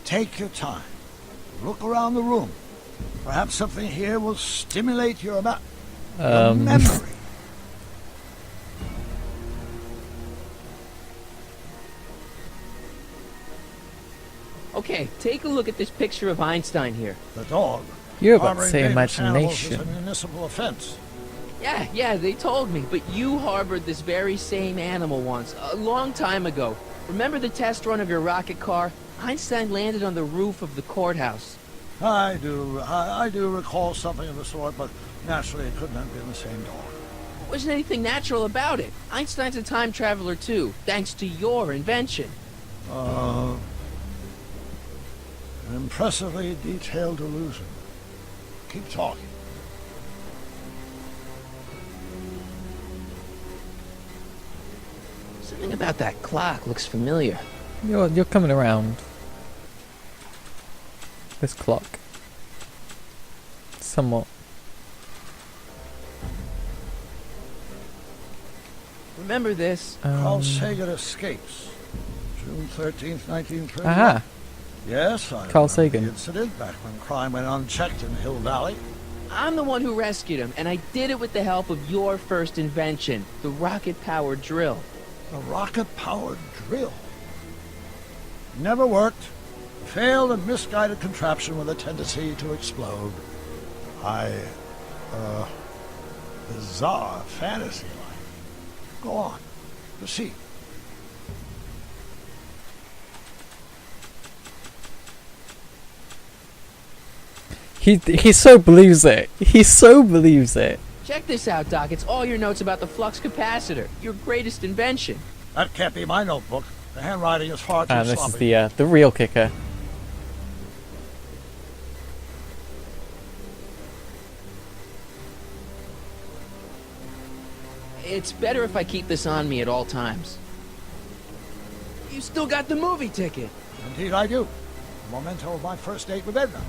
Take your time. Look around the room. Perhaps something here will stimulate your memory. Okay, take a look at this picture of Einstein here. The dog. You're about to Harboring say dangerous animals is imagination. a municipal offense. Yeah, they told me. But you harbored this very same animal once, a long time ago. Remember the test run of your rocket car? Einstein landed on the roof of the courthouse. I do recall something of the sort, but naturally it couldn't have been the same dog. There wasn't anything natural about it. Einstein's a time traveler too, thanks to your invention. An impressively detailed illusion. Keep talking. Something about that clock looks familiar. You're coming around. This clock. Somewhat. Remember this? Carl Sagan escapes. June 13th, 1931. Aha! Yes, I Carl remember Sagan. the incident back when crime went unchecked in Hill Valley. I'm the one who rescued him, and I did it with the help of your first invention, the rocket-powered drill. The rocket-powered drill. Never worked. Failed and misguided contraption with a tendency to explode. Bizarre fantasy life. Go on. Proceed. He so believes it. He so believes it. Check this out, Doc. It's all your notes about the flux capacitor, your greatest invention. That can't be my notebook. The handwriting is far too And this sloppy. is the real kicker. It's better if I keep this on me at all times. You still got the movie ticket. Indeed I do. A memento of my first date with Edna.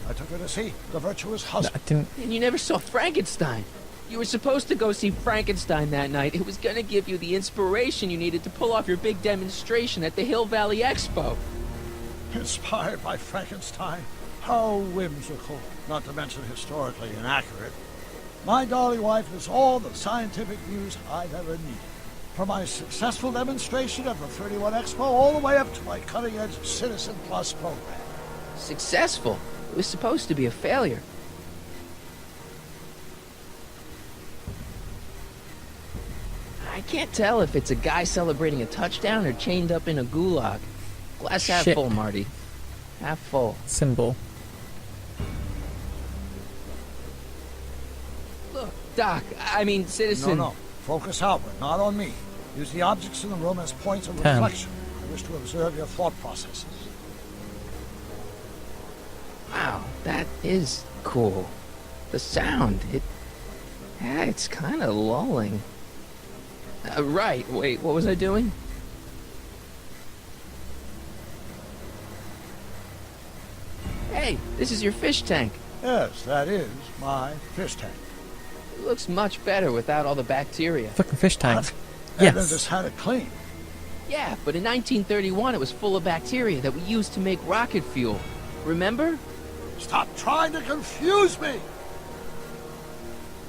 I took her to see The Virtuous Husband. And you never saw Frankenstein. You were supposed to go see Frankenstein that night. It was gonna give you the inspiration you needed to pull off your big demonstration at the Hill Valley Expo. Inspired by Frankenstein? How whimsical, not to mention historically inaccurate. My dolly wife is all the scientific news I've ever needed. From my successful demonstration at the 31 Expo all the way up to my cutting-edge Citizen Plus program. Successful? It was supposed to be a failure. I can't tell if it's a guy celebrating a touchdown or chained up in a gulag. Glass half Shit. full, Marty. Half full. Symbol. Look, Doc, I mean, Citizen... No. Focus outward, not on me. Use the objects in the room as points of Damn. reflection. I wish to observe your thought processes. Wow, that is cool. The sound, it's kind of lulling. Right, wait, what was I doing? Hey, this is your fish tank. Yes, that is my fish tank. It looks much better without all the bacteria. Fucking fish tank. Edna Yes. just had it clean. Yeah, but in 1931 it was full of bacteria that we used to make rocket fuel. Remember? Stop trying to confuse me!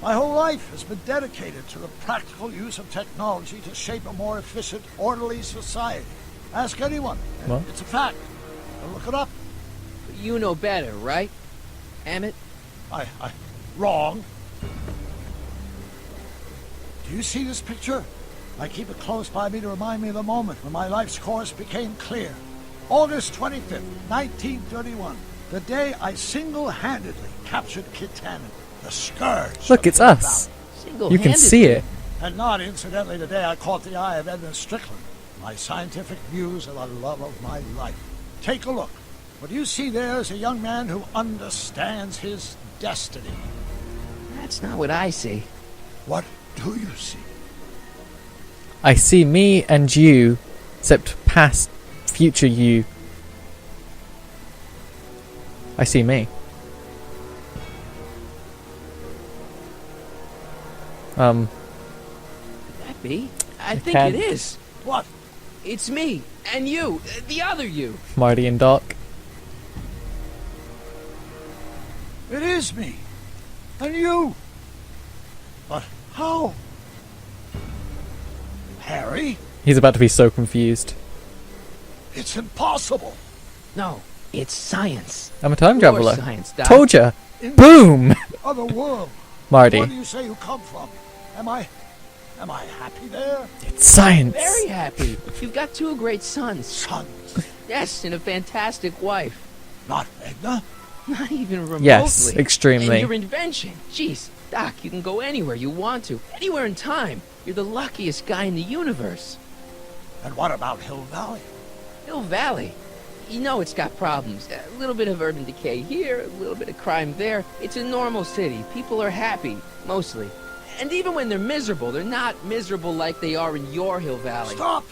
My whole life has been dedicated to the practical use of technology to shape a more efficient, orderly society. Ask anyone, and Well. it's a fact. Now look it up. But you know better, right? Emmett? Wrong. Do you see this picture? I keep it close by me to remind me of the moment when my life's course became clear. August 25th, 1931. The day I single-handedly captured Kit Tannen, the scourge. Look, of it's Hill us. Valley. You can see it. And not incidentally the day I caught the eye of Edmund Strickland, my scientific muse and the love of my life. Take a look. What you see there is a young man who understands his destiny. That's not what I see. What do you see? I see me and you, except past, future you. I see me. Could that be? I think can. it is. What? It's me and you, the other you. Marty and Doc. It is me. And you. But how? Harry? He's about to be so confused. It's impossible. No, it's science. I'm a time Pure traveler. Science, Doc. Told ya. Boom! Other world. Marty. Where do you say you come from? Am I happy there? It's science. Very happy. You've got 2 great sons. Sons? Yes, and a fantastic wife. Not Edna? Not even remotely. Yes, extremely. And your invention. Jeez, Doc, you can go anywhere you want to. Anywhere in time. You're the luckiest guy in the universe. And what about Hill Valley? Hill Valley? You know it's got problems. A little bit of urban decay here, a little bit of crime there. It's a normal city. People are happy, mostly. And even when they're miserable, they're not miserable like they are in your Hill Valley. Stop!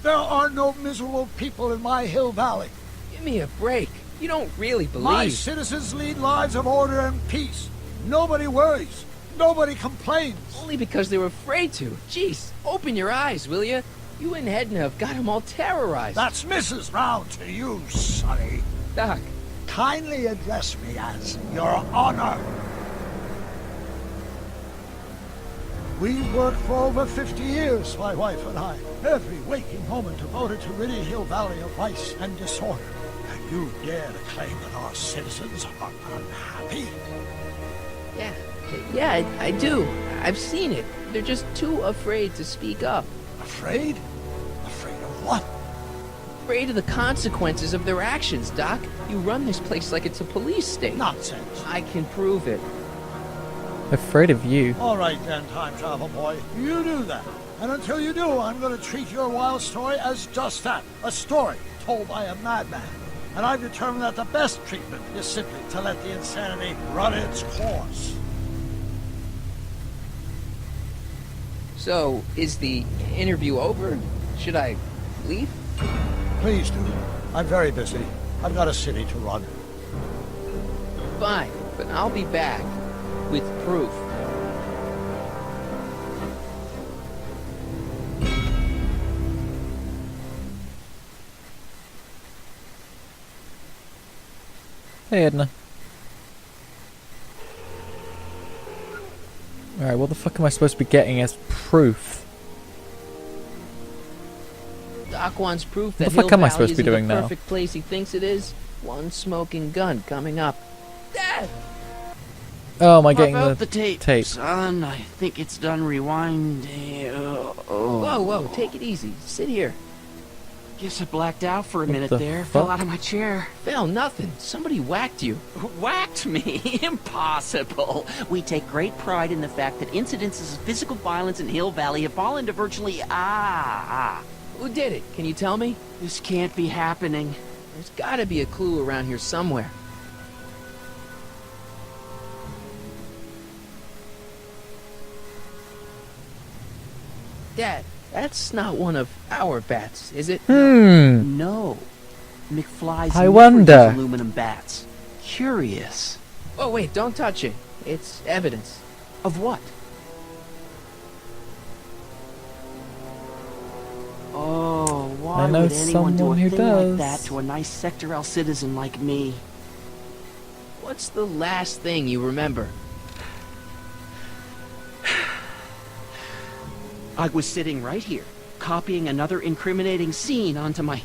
There are no miserable people in my Hill Valley. Give me a break. You don't really believe. My citizens lead lives of order and peace. Nobody worries. Nobody complains. Only because they were afraid to. Jeez, open your eyes, will you? You and Edna have got them all terrorized. That's Mrs. Brown to you, Sonny. Doc. Kindly address me as Your Honor. We've worked for over 50 years, my wife and I. Every waking moment devoted to ridding Hill Valley of vice and disorder. And you dare to claim that our citizens are unhappy? Yeah, I do. I've seen it. They're just too afraid to speak up. Afraid? Afraid of what? Afraid of the consequences of their actions, Doc. You run this place like it's a police state. Nonsense. I can prove it. Afraid of you. All right then, time travel boy. You do that. And until you do, I'm going to treat your wild story as just that. A story told by a madman. And I've determined that the best treatment is simply to let the insanity run its course. So, is the interview over? Should I leave? Please do. I'm very busy. I've got a city to run. Fine, but I'll be back. With proof. Hey, Edna. Alright, what the fuck am I supposed to be getting as proof? Doc wants proof that What the fuck Hill am I Valley supposed to be isn't doing the now? perfect place he thinks it is. One smoking gun coming up. Dad! Oh, am I getting the tape? Son, I think it's done rewinding. Whoa, take it easy. Sit here. Guess I blacked out for a What minute the there. fuck? Fell out of my chair. Phil, nothing. Somebody whacked you. Whacked me? Impossible. We take great pride in the fact that incidences of physical violence in Hill Valley have fallen to virtually... Who did it? Can you tell me? This can't be happening. There's gotta be a clue around here somewhere. Dad, that's not one of our bats, is it? No. McFly's I never wonder. used aluminum bats. Curious. Oh, wait, don't touch it. It's evidence. Of what? Oh, why I know would anyone do a someone who thing does. like that to a nice Sector L citizen like me? What's the last thing you remember? I was sitting right here, copying another incriminating scene onto my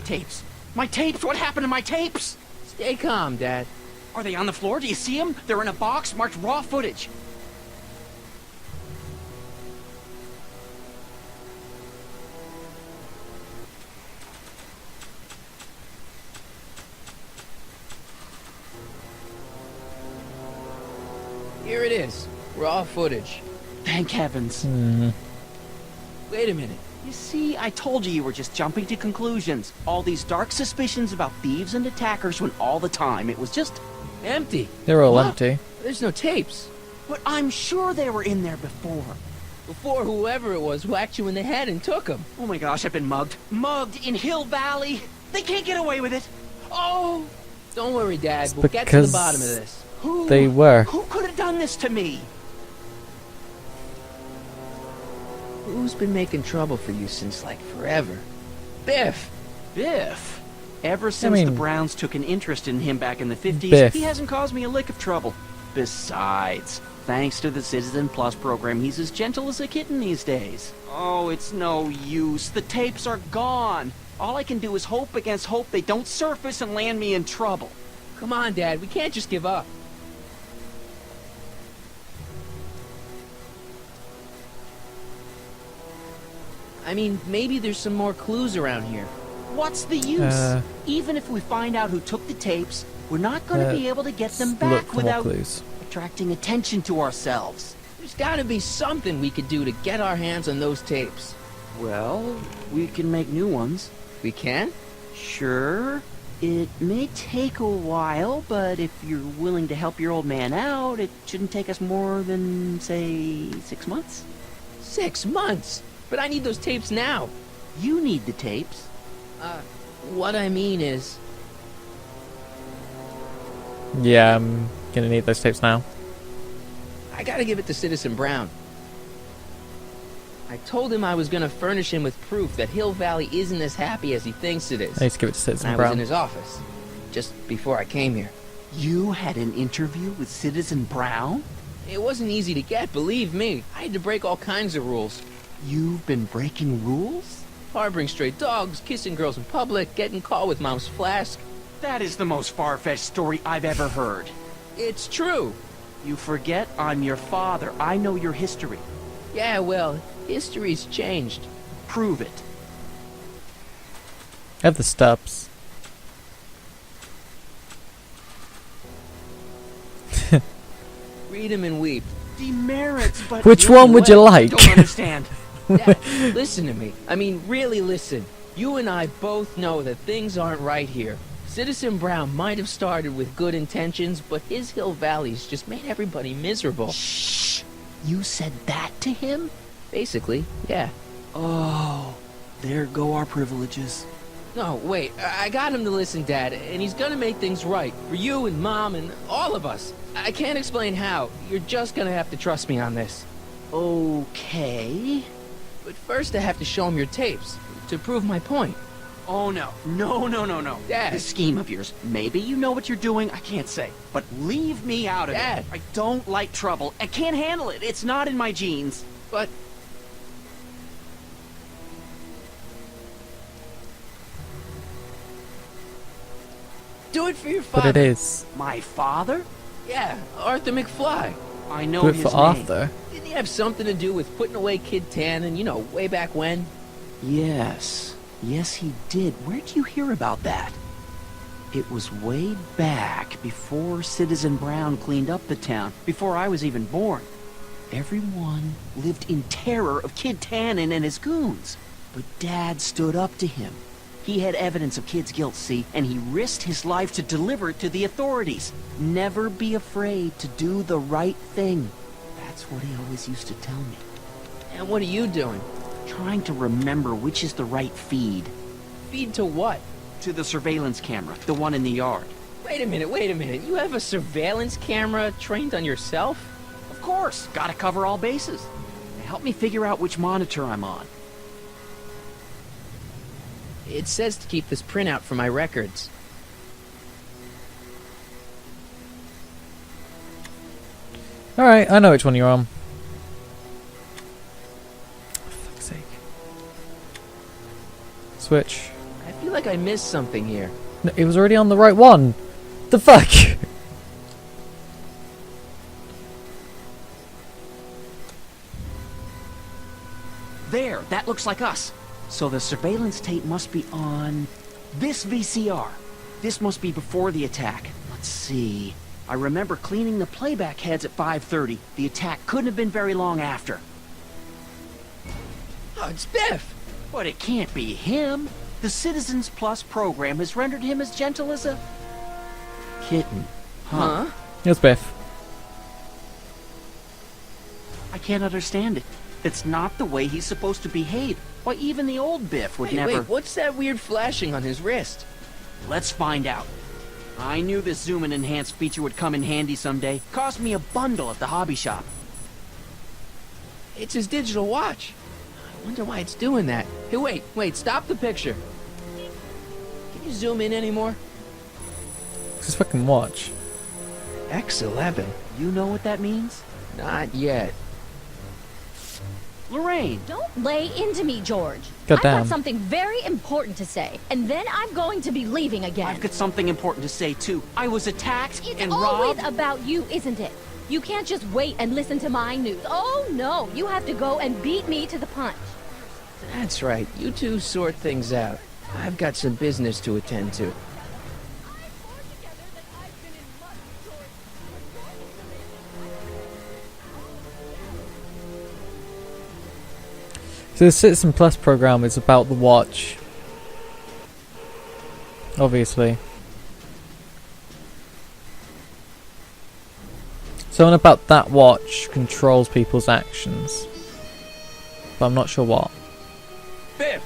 tapes. My tapes! What happened to my tapes? Stay calm, Dad. Are they on the floor? Do you see them? They're in a box marked raw footage. Here it is. Raw footage. Thank heavens. Wait a minute. You see, I told you were just jumping to conclusions. All these dark suspicions about thieves and attackers when all the time it was just... empty. They're all What? empty. There's no tapes. But I'm sure they were in there before. Before whoever it was whacked you in the head and took them. Oh my gosh, I've been mugged. Mugged in Hill Valley. They can't get away with it. Oh, Don't worry, Dad. We'll get to the bottom of this. They were. Who could have done this to me? Who's been making trouble for you since, like, forever? Biff! Biff? Ever since the Browns took an interest in him back in the 50s, Biff. he hasn't caused me a lick of trouble. Besides, thanks to the Citizen Plus program, he's as gentle as a kitten these days. Oh, it's no use. The tapes are gone. All I can do is hope against hope they don't surface and land me in trouble. Come on, Dad. We can't just give up. I mean, maybe there's some more clues around here. What's the use? Even if we find out who took the tapes, we're not going to be able to get them back without attracting attention to ourselves. There's gotta be something we could do to get our hands on those tapes. Well, we can make new ones. We can? Sure. It may take a while, but if you're willing to help your old man out, it shouldn't take us more than, say, 6 months. 6 months? But I need those tapes now. You need the tapes. What I mean is... Yeah, I'm gonna need those tapes now. I gotta give it to Citizen Brown. I told him I was gonna furnish him with proof that Hill Valley isn't as happy as he thinks it is. I need to give it to Citizen I Brown. was in his office, just before I came here. You had an interview with Citizen Brown? It wasn't easy to get, believe me. I had to break all kinds of rules. You've been breaking rules? Harboring stray dogs, kissing girls in public, getting caught with Mom's flask. That is the most far-fetched story I've ever heard. It's true. You forget I'm your father. I know your history. Yeah, well, history's changed. Prove it. I have the stubs. Read him and weep. Demerits, but... Which one would you like? Don't understand. Dad, listen to me. I mean, really listen. You and I both know that things aren't right here. Citizen Brown might have started with good intentions, but his Hill Valley's just made everybody miserable. Shh! You said that to him? Basically, yeah. Oh, there go our privileges. No, wait. I got him to listen, Dad, and he's gonna make things right. For you and Mom and all of us. I can't explain how. You're just gonna have to trust me on this. Okay. But first I have to show him your tapes, to prove my point. Oh, no. No. Dad. This scheme of yours, maybe you know what you're doing, I can't say. But leave me out of Dad. it. I don't like trouble. I can't handle it. It's not in my genes. But... do it for your father. But it is. My father? Yeah, Arthur McFly. I know Do it his for name. Arthur. Didn't he have something to do with putting away Kid Tannen, you know, way back when? Yes. Yes, he did. Where'd you hear about that? It was way back before Citizen Brown cleaned up the town, before I was even born. Everyone lived in terror of Kid Tannen and his goons. But Dad stood up to him. He had evidence of Kid's guilt, see, and he risked his life to deliver it to the authorities. Never be afraid to do the right thing. That's what he always used to tell me. And what are you doing? Trying to remember which is the right feed. Feed to what? To the surveillance camera, the one in the yard. Wait a minute. You have a surveillance camera trained on yourself? Of course, gotta cover all bases. Help me figure out which monitor I'm on. It says to keep this printout for my records. Alright, I know which one you're on. For fuck's sake. Switch. I feel like I missed something here. No, it was already on the right one. The fuck? There, that looks like us. So the surveillance tape must be on this VCR. This must be before the attack. Let's see. I remember cleaning the playback heads at 5:30. The attack couldn't have been very long after. Oh, it's Biff! But it can't be him. The Citizens Plus program has rendered him as gentle as a kitten. Huh? It's Biff. I can't understand it. It's not the way he's supposed to behave. Why, even the old Biff would never... Wait, what's that weird flashing on his wrist? Let's find out. I knew this zoom and enhance feature would come in handy someday. Cost me a bundle at the hobby shop. It's his digital watch. I wonder why it's doing that. Hey, wait, stop the picture. Can you zoom in anymore? It's his fucking watch. X11. You know what that means? Not yet. Lorraine! Don't lay into me, George. God I've damn. got something very important to say, and then I'm going to be leaving again. I've got something important to say, too. I was attacked It's and always robbed. about you, isn't it? You can't just wait and listen to my news. Oh, no. You have to go and beat me to the punch. That's right. You two sort things out. I've got some business to attend to. So the Citizen Plus program is about the watch. Obviously. Something about that watch controls people's actions. But I'm not sure what. Biff!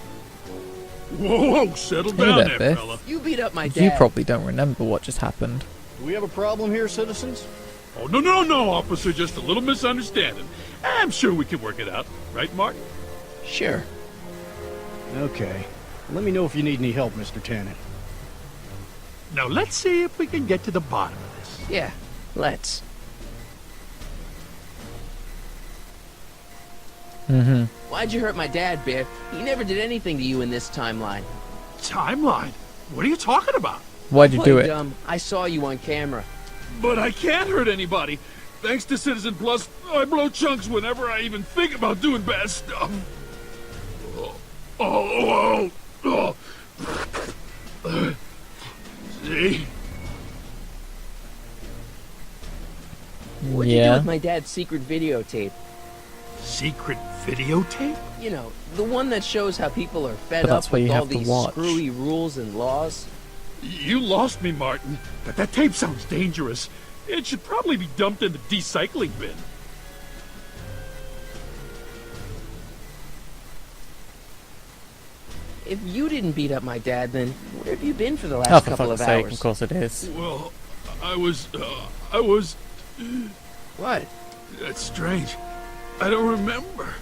Whoa, settle Hey down there, there, Biff. fella. You beat up my dad. You probably don't remember what just happened. Do we have a problem here, citizens? Oh, no, officer. Just a little misunderstanding. I'm sure we can work it out. Right, Martin? Sure. Okay. Let me know if you need any help, Mr. Tannen. Now, let's see if we can get to the bottom of this. Yeah, let's. Mm-hmm. Why'd you hurt my dad, Biff? He never did anything to you in this timeline. Timeline? What are you talking about? Why'd you do Play it? dumb. I saw you on camera. But I can't hurt anybody. Thanks to Citizen Plus, I blow chunks whenever I even think about doing bad stuff. Oh. See? What'd you do Yeah. with my dad's secret videotape? Secret videotape? You know, the one that shows how people are fed But that's up why with you all have to these watch. screwy rules and laws. You lost me, Martin. But that tape sounds dangerous. It should probably be dumped in the recycling bin. If you didn't beat up my dad, then where have you been for the last Oh, for couple fuck's of sake, hours? of course it is. Well, I was... What? That's strange. I don't remember.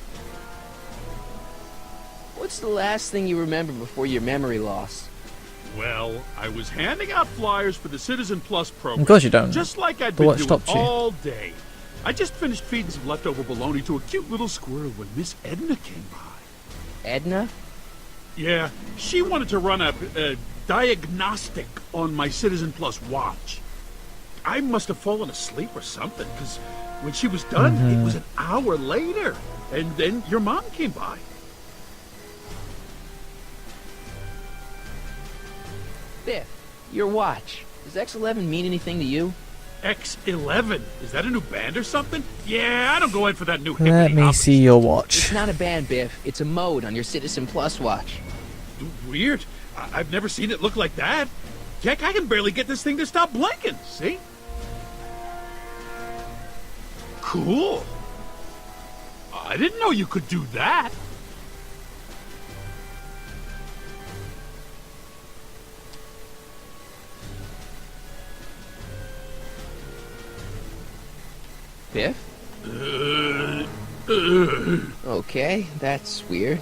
What's the last thing you remember before your memory loss? Well, I was handing out flyers for the Citizen Plus program. Of course you don't. Just like I'd The been watch doing stopped you. all day. I just finished feeding some leftover bologna to a cute little squirrel when Miss Edna came by. Edna? Yeah, she wanted to run a diagnostic on my Citizen Plus watch. I must have fallen asleep or something, because when she was done, it was an hour later. And then your mom came by. Biff, your watch. Does X11 mean anything to you? X11? Is that a new band or something? Yeah, I don't go in for that new Let hippity me hoppity. see your watch. It's not a band, Biff. It's a mode on your Citizen Plus watch. Weird. I've never seen it look like that. Heck, I can barely get this thing to stop blinking. See? Cool. I didn't know you could do that. Biff? Okay, that's weird.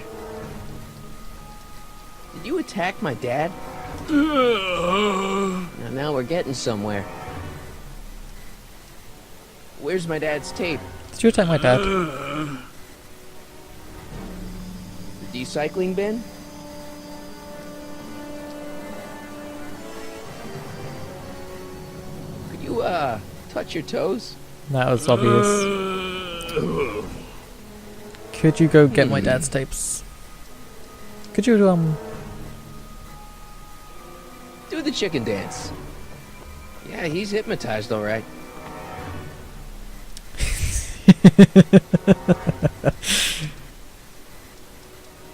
Did you attack my dad? Now we're getting somewhere. Where's my dad's tape? Did you attack my dad? The recycling bin? Could you, touch your toes? That was obvious. Could you go get my dad's tapes? Could you, Do the chicken dance. Yeah, he's hypnotized, all right.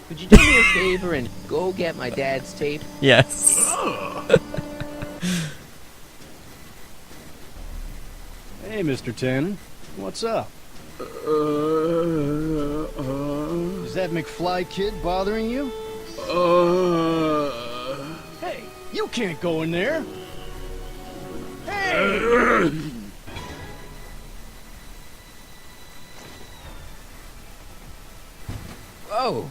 Could you do me a favor and go get my dad's tape? Yes. Hey, Mr. Tannen. What's up? Is that McFly kid bothering you? Hey, you can't go in there. Whoa.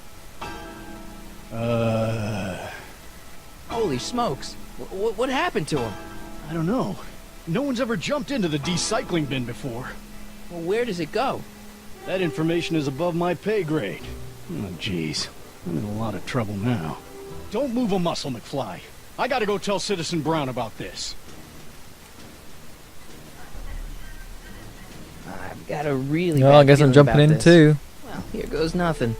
Holy smokes. What happened to him? I don't know. No one's ever jumped into the recycling bin before. Well, where does it go? That information is above my pay grade. Oh, jeez. I'm in a lot of trouble now. Don't move a muscle, McFly. I gotta go tell Citizen Brown about this. I've got a really No, bad I guess I'm feeling jumping about in this. too. Well, here goes nothing.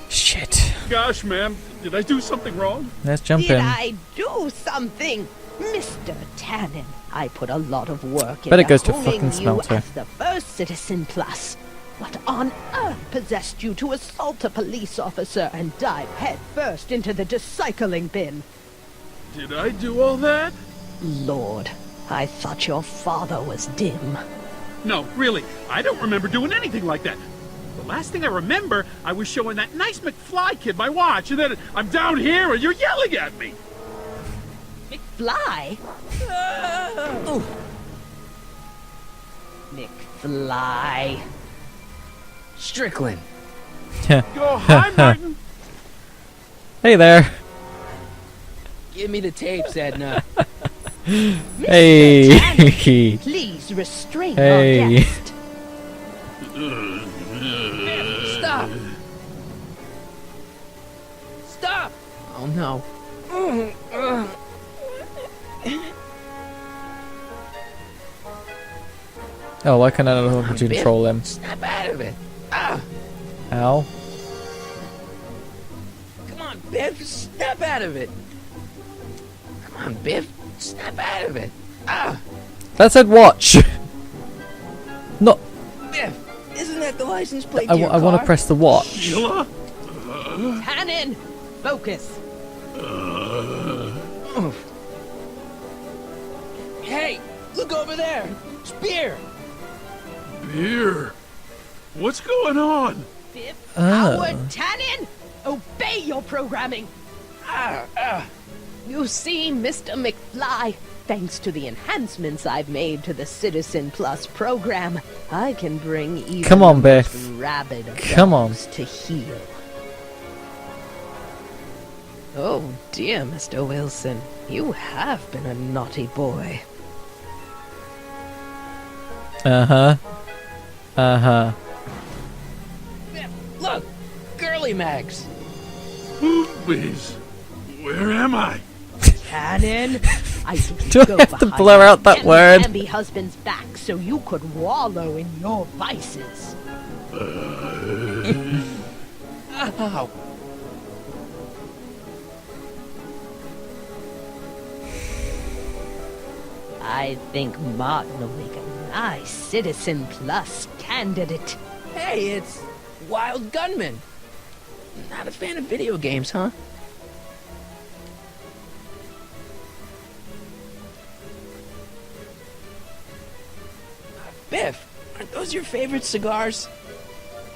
Shit. Gosh, ma'am, did I do something wrong? Let's jump Did in. I do something? Mr. Tannen, I put a lot of work Bet it into goes to honing fucking you Smelter. as the first Citizen Plus. What on earth possessed you to assault a police officer and dive head first into the recycling bin? Did I do all that? Lord, I thought your father was dim. No, really, I don't remember doing anything like that. The last thing I remember, I was showing that nice McFly kid my watch, and then I'm down here and you're yelling at me. McFly? Ooh. McFly. Strickland. Oh, hi, Martin. Hey there. Give me the tapes, Edna. Hey. Please restrain Hey. our guest. Stop. Stop. Oh, no. Oh, why can't I not control him? Snap out of it. Ah. Ow. Come on, Biff. Snap out of it. Come on, Biff. Snap out of it. Ah. That said watch. Not. Biff, isn't that the license plate I to your want to car? press the watch. Sheila? Tannen, focus. Hey, look over there. Spear. Beer. What's going on? Biff, Oh. Howard Tannen, obey your programming. You see, Mr. McFly, thanks to the enhancements I've made to the Citizen Plus program, I can bring even Come on, the Biff. most rabid of Come on. dogs to heel. Oh, dear, Mr. Wilson. You have been a naughty boy. Uh-huh. Uh-huh. Biff, look. Girly Mags. Please. Where am I? Tannen, I didn't Do I go have to behind blur your out that word? Namby husband's back so you could wallow in your vices. Ow. I think Martin will make a nice Citizen Plus candidate. Hey, it's Wild Gunman. Not a fan of video games, huh? Biff, aren't those your favorite cigars?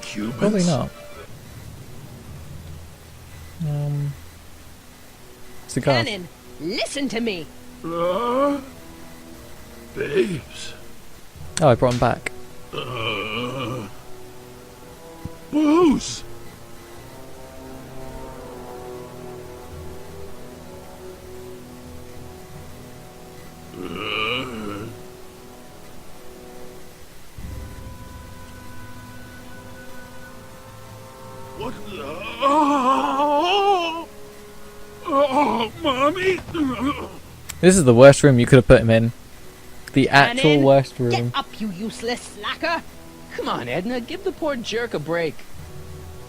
Cubans? Probably not. Cigar. Tannen, listen to me. Babes. Oh, I brought him back. Booze. What? Oh, mommy. This is the worst room you could have put him in. The actual Tannen, worst room. Get up, you useless slacker. Come on, Edna, give the poor jerk a break.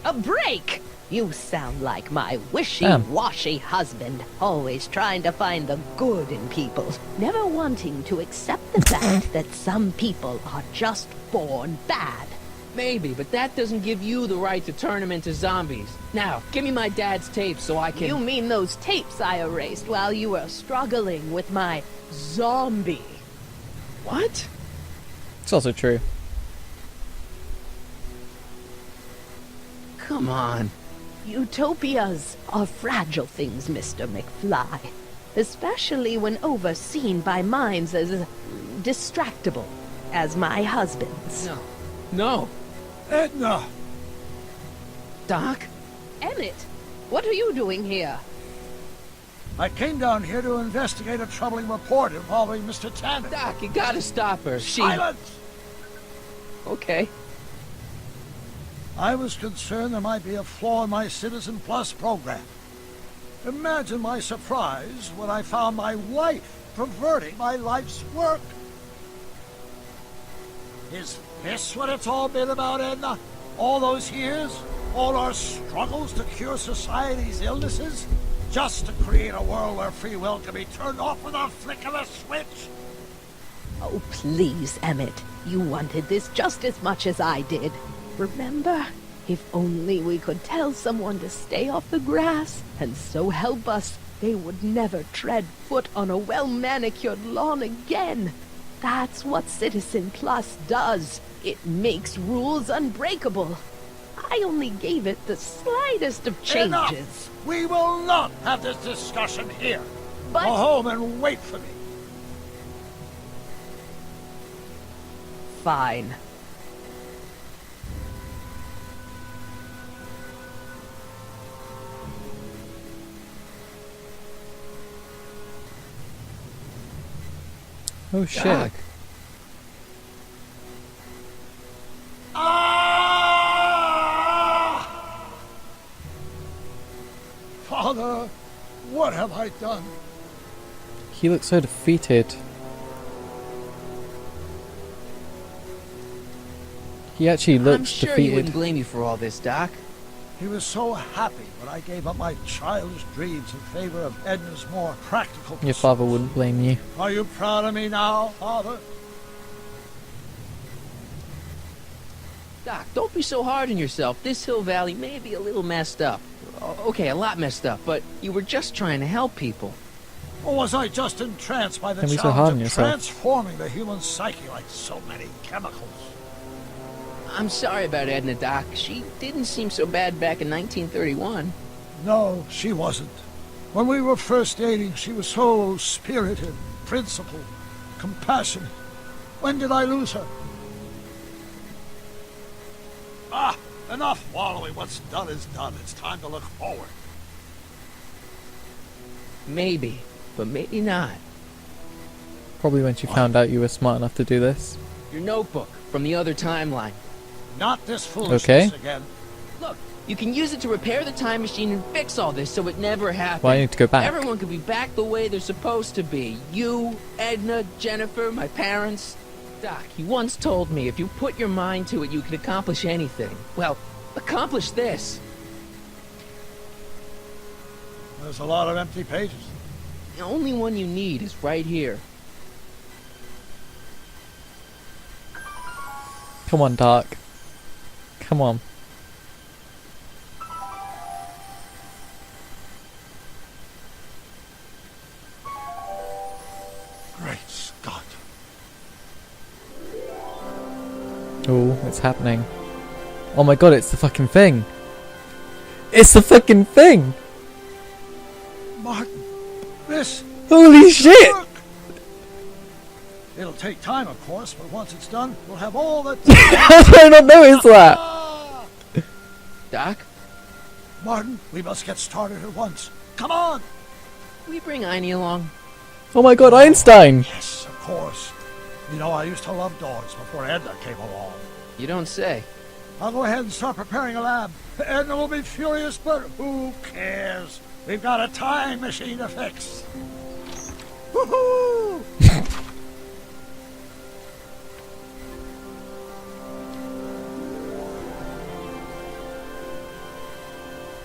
A break? You sound like my wishy-washy husband, always trying to find the good in people, never wanting to accept the fact that some people are just born bad. Maybe, but that doesn't give you the right to turn them into zombies. Now, give me my dad's tapes so I can... You mean those tapes I erased while you were struggling with my zombie? What? It's also true. Come on. Utopias are fragile things, Mr. McFly. Especially when overseen by minds as distractible as my husband's. No. No. Edna! Doc? Emmett, what are you doing here? I came down here to investigate a troubling report involving Mr. Tanner. Doc, you gotta stop her. Silence! Okay. I was concerned there might be a flaw in my Citizen Plus program. Imagine my surprise when I found my wife perverting my life's work. Is this what it's all been about, Edna? All those years? All our struggles to cure society's illnesses? Just to create a world where free will can be turned off with a flick of a switch? Oh, please, Emmett. You wanted this just as much as I did. Remember? If only we could tell someone to stay off the grass, and so help us, they would never tread foot on a well-manicured lawn again. That's what Citizen Plus does. It makes rules unbreakable. I only gave it the slightest of changes. Enough! We will not have this discussion here. But... Go home and wait for me. Fine. Oh shit. Doc. Father, what have I done? He looks so defeated. He actually looks I'm sure defeated. he wouldn't blame you for all this, Doc. He was so happy when I gave up my childish dreams in favor of Edna's more practical pursuits. Your father wouldn't blame you. Are you proud of me now, Father? Doc, don't be so hard on yourself. This Hill Valley may be a little messed up. Okay, a lot messed up, but you were just trying to help people. Or was I just entranced by the Don't be so hard on challenge of yourself. transforming the human psyche like so many chemicals? I'm sorry about Edna, Doc. She didn't seem so bad back in 1931. No, she wasn't. When we were first dating, she was so spirited, principled, compassionate. When did I lose her? Ah, enough wallowing. What's done is done. It's time to look forward. Maybe, but maybe not. Probably when she found out you were smart enough to do this. Your notebook from the other timeline. Not this foolishness again. Look, you can use it to repair the time machine and fix all this so it never happened. Well, I need to go back. Everyone could be back the way they're supposed to be. You, Edna, Jennifer, my parents. Doc, you once told me if you put your mind to it, you could accomplish anything. Well, accomplish this. There's a lot of empty pages. The only one you need is right here. Come on, Doc. Come on. Great Scott. Oh, it's happening. Oh my god, it's the fucking thing. It's the fucking thing! Martin, this... Holy shit! Work. It'll take time, of course, but once it's done, we'll have all the... How did I not notice that? Doc? Martin, we must get started at once. Come on! Will you bring Einie along? Oh my god, Einstein! Yes, of course. You know, I used to love dogs before Edna came along. You don't say. I'll go ahead and start preparing a lab. Edna will be furious, but who cares? We've got a time machine to fix. Woohoo!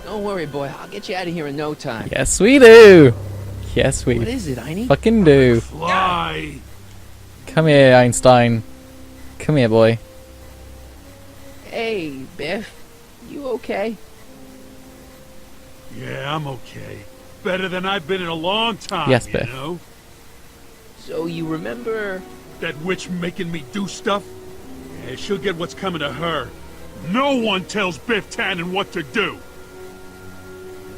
Don't worry, boy. I'll get you out of here in no time. Yes, we do! Yes, we What is it, Einie? fucking do. Fly! Come here, Einstein. Come here, boy. Hey, Biff. You okay? Yeah, I'm okay. Better than I've been in a long time, Yes, you Biff. know? So you remember... That witch making me do stuff? Yeah, she'll get what's coming to her. No one tells Biff Tannen what to do!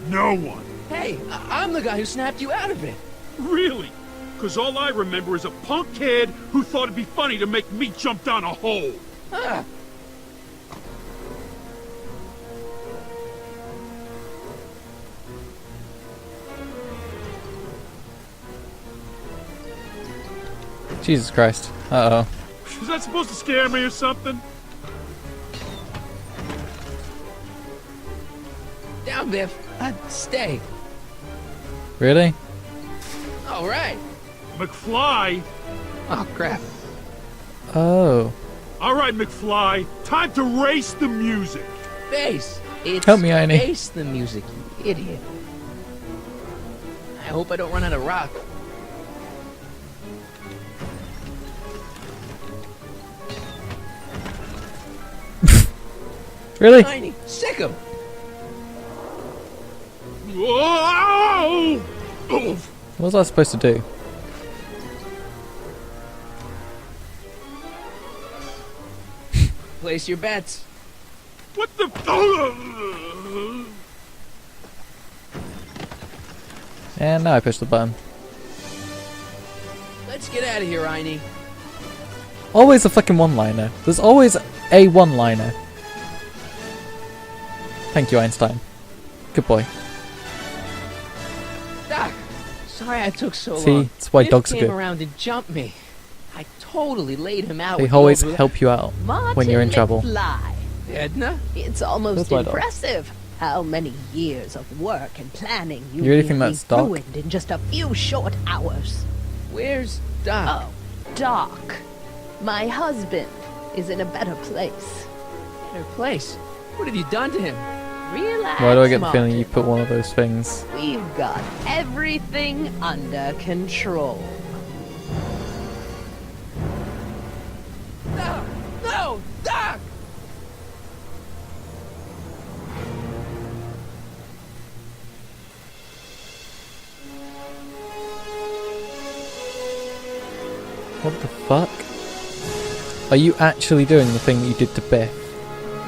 No one. Hey, I'm the guy who snapped you out of it. Really? Because all I remember is a punk kid who thought it'd be funny to make me jump down a hole. Ah. Jesus Christ. Uh-oh. Is that supposed to scare me or something? Down, Biff. Stay. Really? All right. McFly? Oh, crap. Oh. All right, McFly. Time to race the music. Bass. It's Help me, Annie. Bass the music, you idiot. I hope I don't run out of rock. Really? Tiny, sick him. Whoa! What was I supposed to do? Place your bets. What the? And now I push the button. Let's get out of here, Einie. Always a fucking one-liner. There's always a one-liner. Thank you, Einstein. Good boy. Doc, sorry I took so long. See, that's why Biff dogs are came good. around and jumped me. I totally laid him out. They with always no- help you out when you're in trouble. McFly. Edna? It's almost That's my dog. impressive how many years of work and planning you You really think nearly that's Doc? ruined in just a few short hours. Where's Doc? Oh, Doc. My husband is in a better place. Better place. What have you done to him? Relax, Why do I get the feeling Martin. you put one of those things? We've got everything under control. No! No! Doc! What the fuck? Are you actually doing the thing that you did to Biff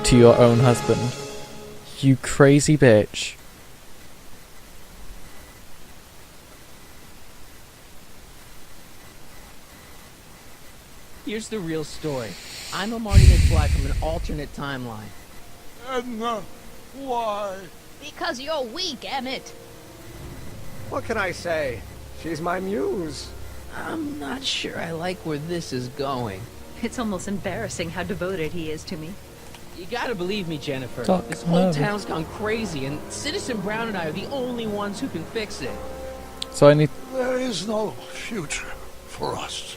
to your own husband? You crazy bitch. Here's the real story. I'm a Marty McFly from an alternate timeline. Edna, why? Because you're weak, Emmett. What can I say? She's my muse. I'm not sure I like where this is going. It's almost embarrassing how devoted he is to me. You gotta believe me, Jennifer. Doc, This whole no. town's gone crazy, and Citizen Brown and I are the only ones who can fix it. So I need... There is no future for us.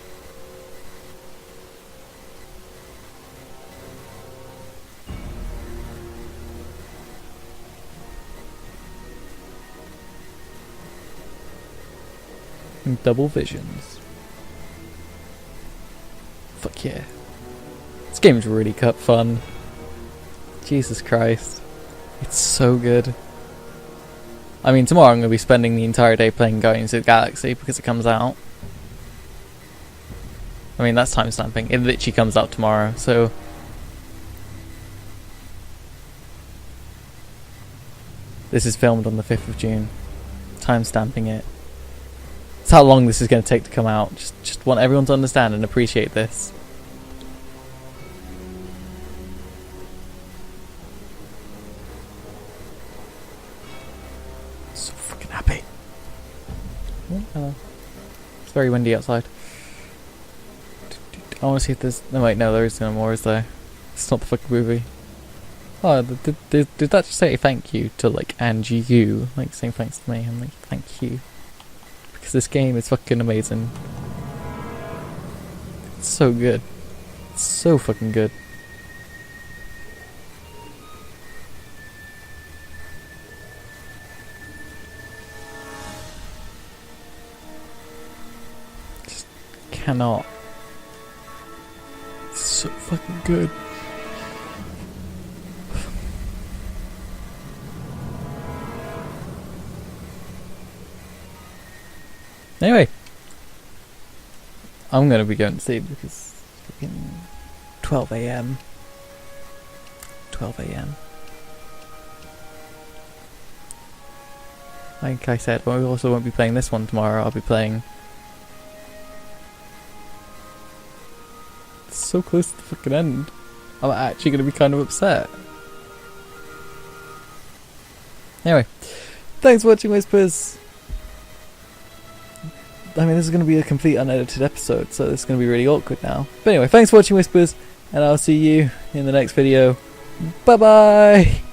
double visions. Fuck yeah. This game's really cut fun. Jesus Christ. It's so good. I mean, tomorrow I'm going to be spending the entire day playing Guardians of the Galaxy because it comes out. I mean, that's time stamping. It literally comes out tomorrow, so... This is filmed on the 5th of June. Time stamping it. It's how long this is going to take to come out. Just want everyone to understand and appreciate this. So fucking happy. Oh, hello. It's very windy outside. I want to see if there's... No, wait, no, there is no more, is there? It's not the fucking movie. Oh, did that just say thank you to, like, and you? Like, saying thanks to me. I'm like, thank you. Because this game is fucking amazing. It's so good. It's so fucking good. Just cannot. It's so fucking good. Anyway, I'm gonna be going to sleep because it's fucking 12 AM. 12 AM. Like I said, I also won't be playing this one tomorrow. I'll be playing... It's so close to the fucking end. I'm actually going to be kind of upset. Anyway, thanks for watching, Whispers. I mean, this is going to be a complete unedited episode, so it's going to be really awkward now. But anyway, thanks for watching, Whispers, and I'll see you in the next video. Bye-bye!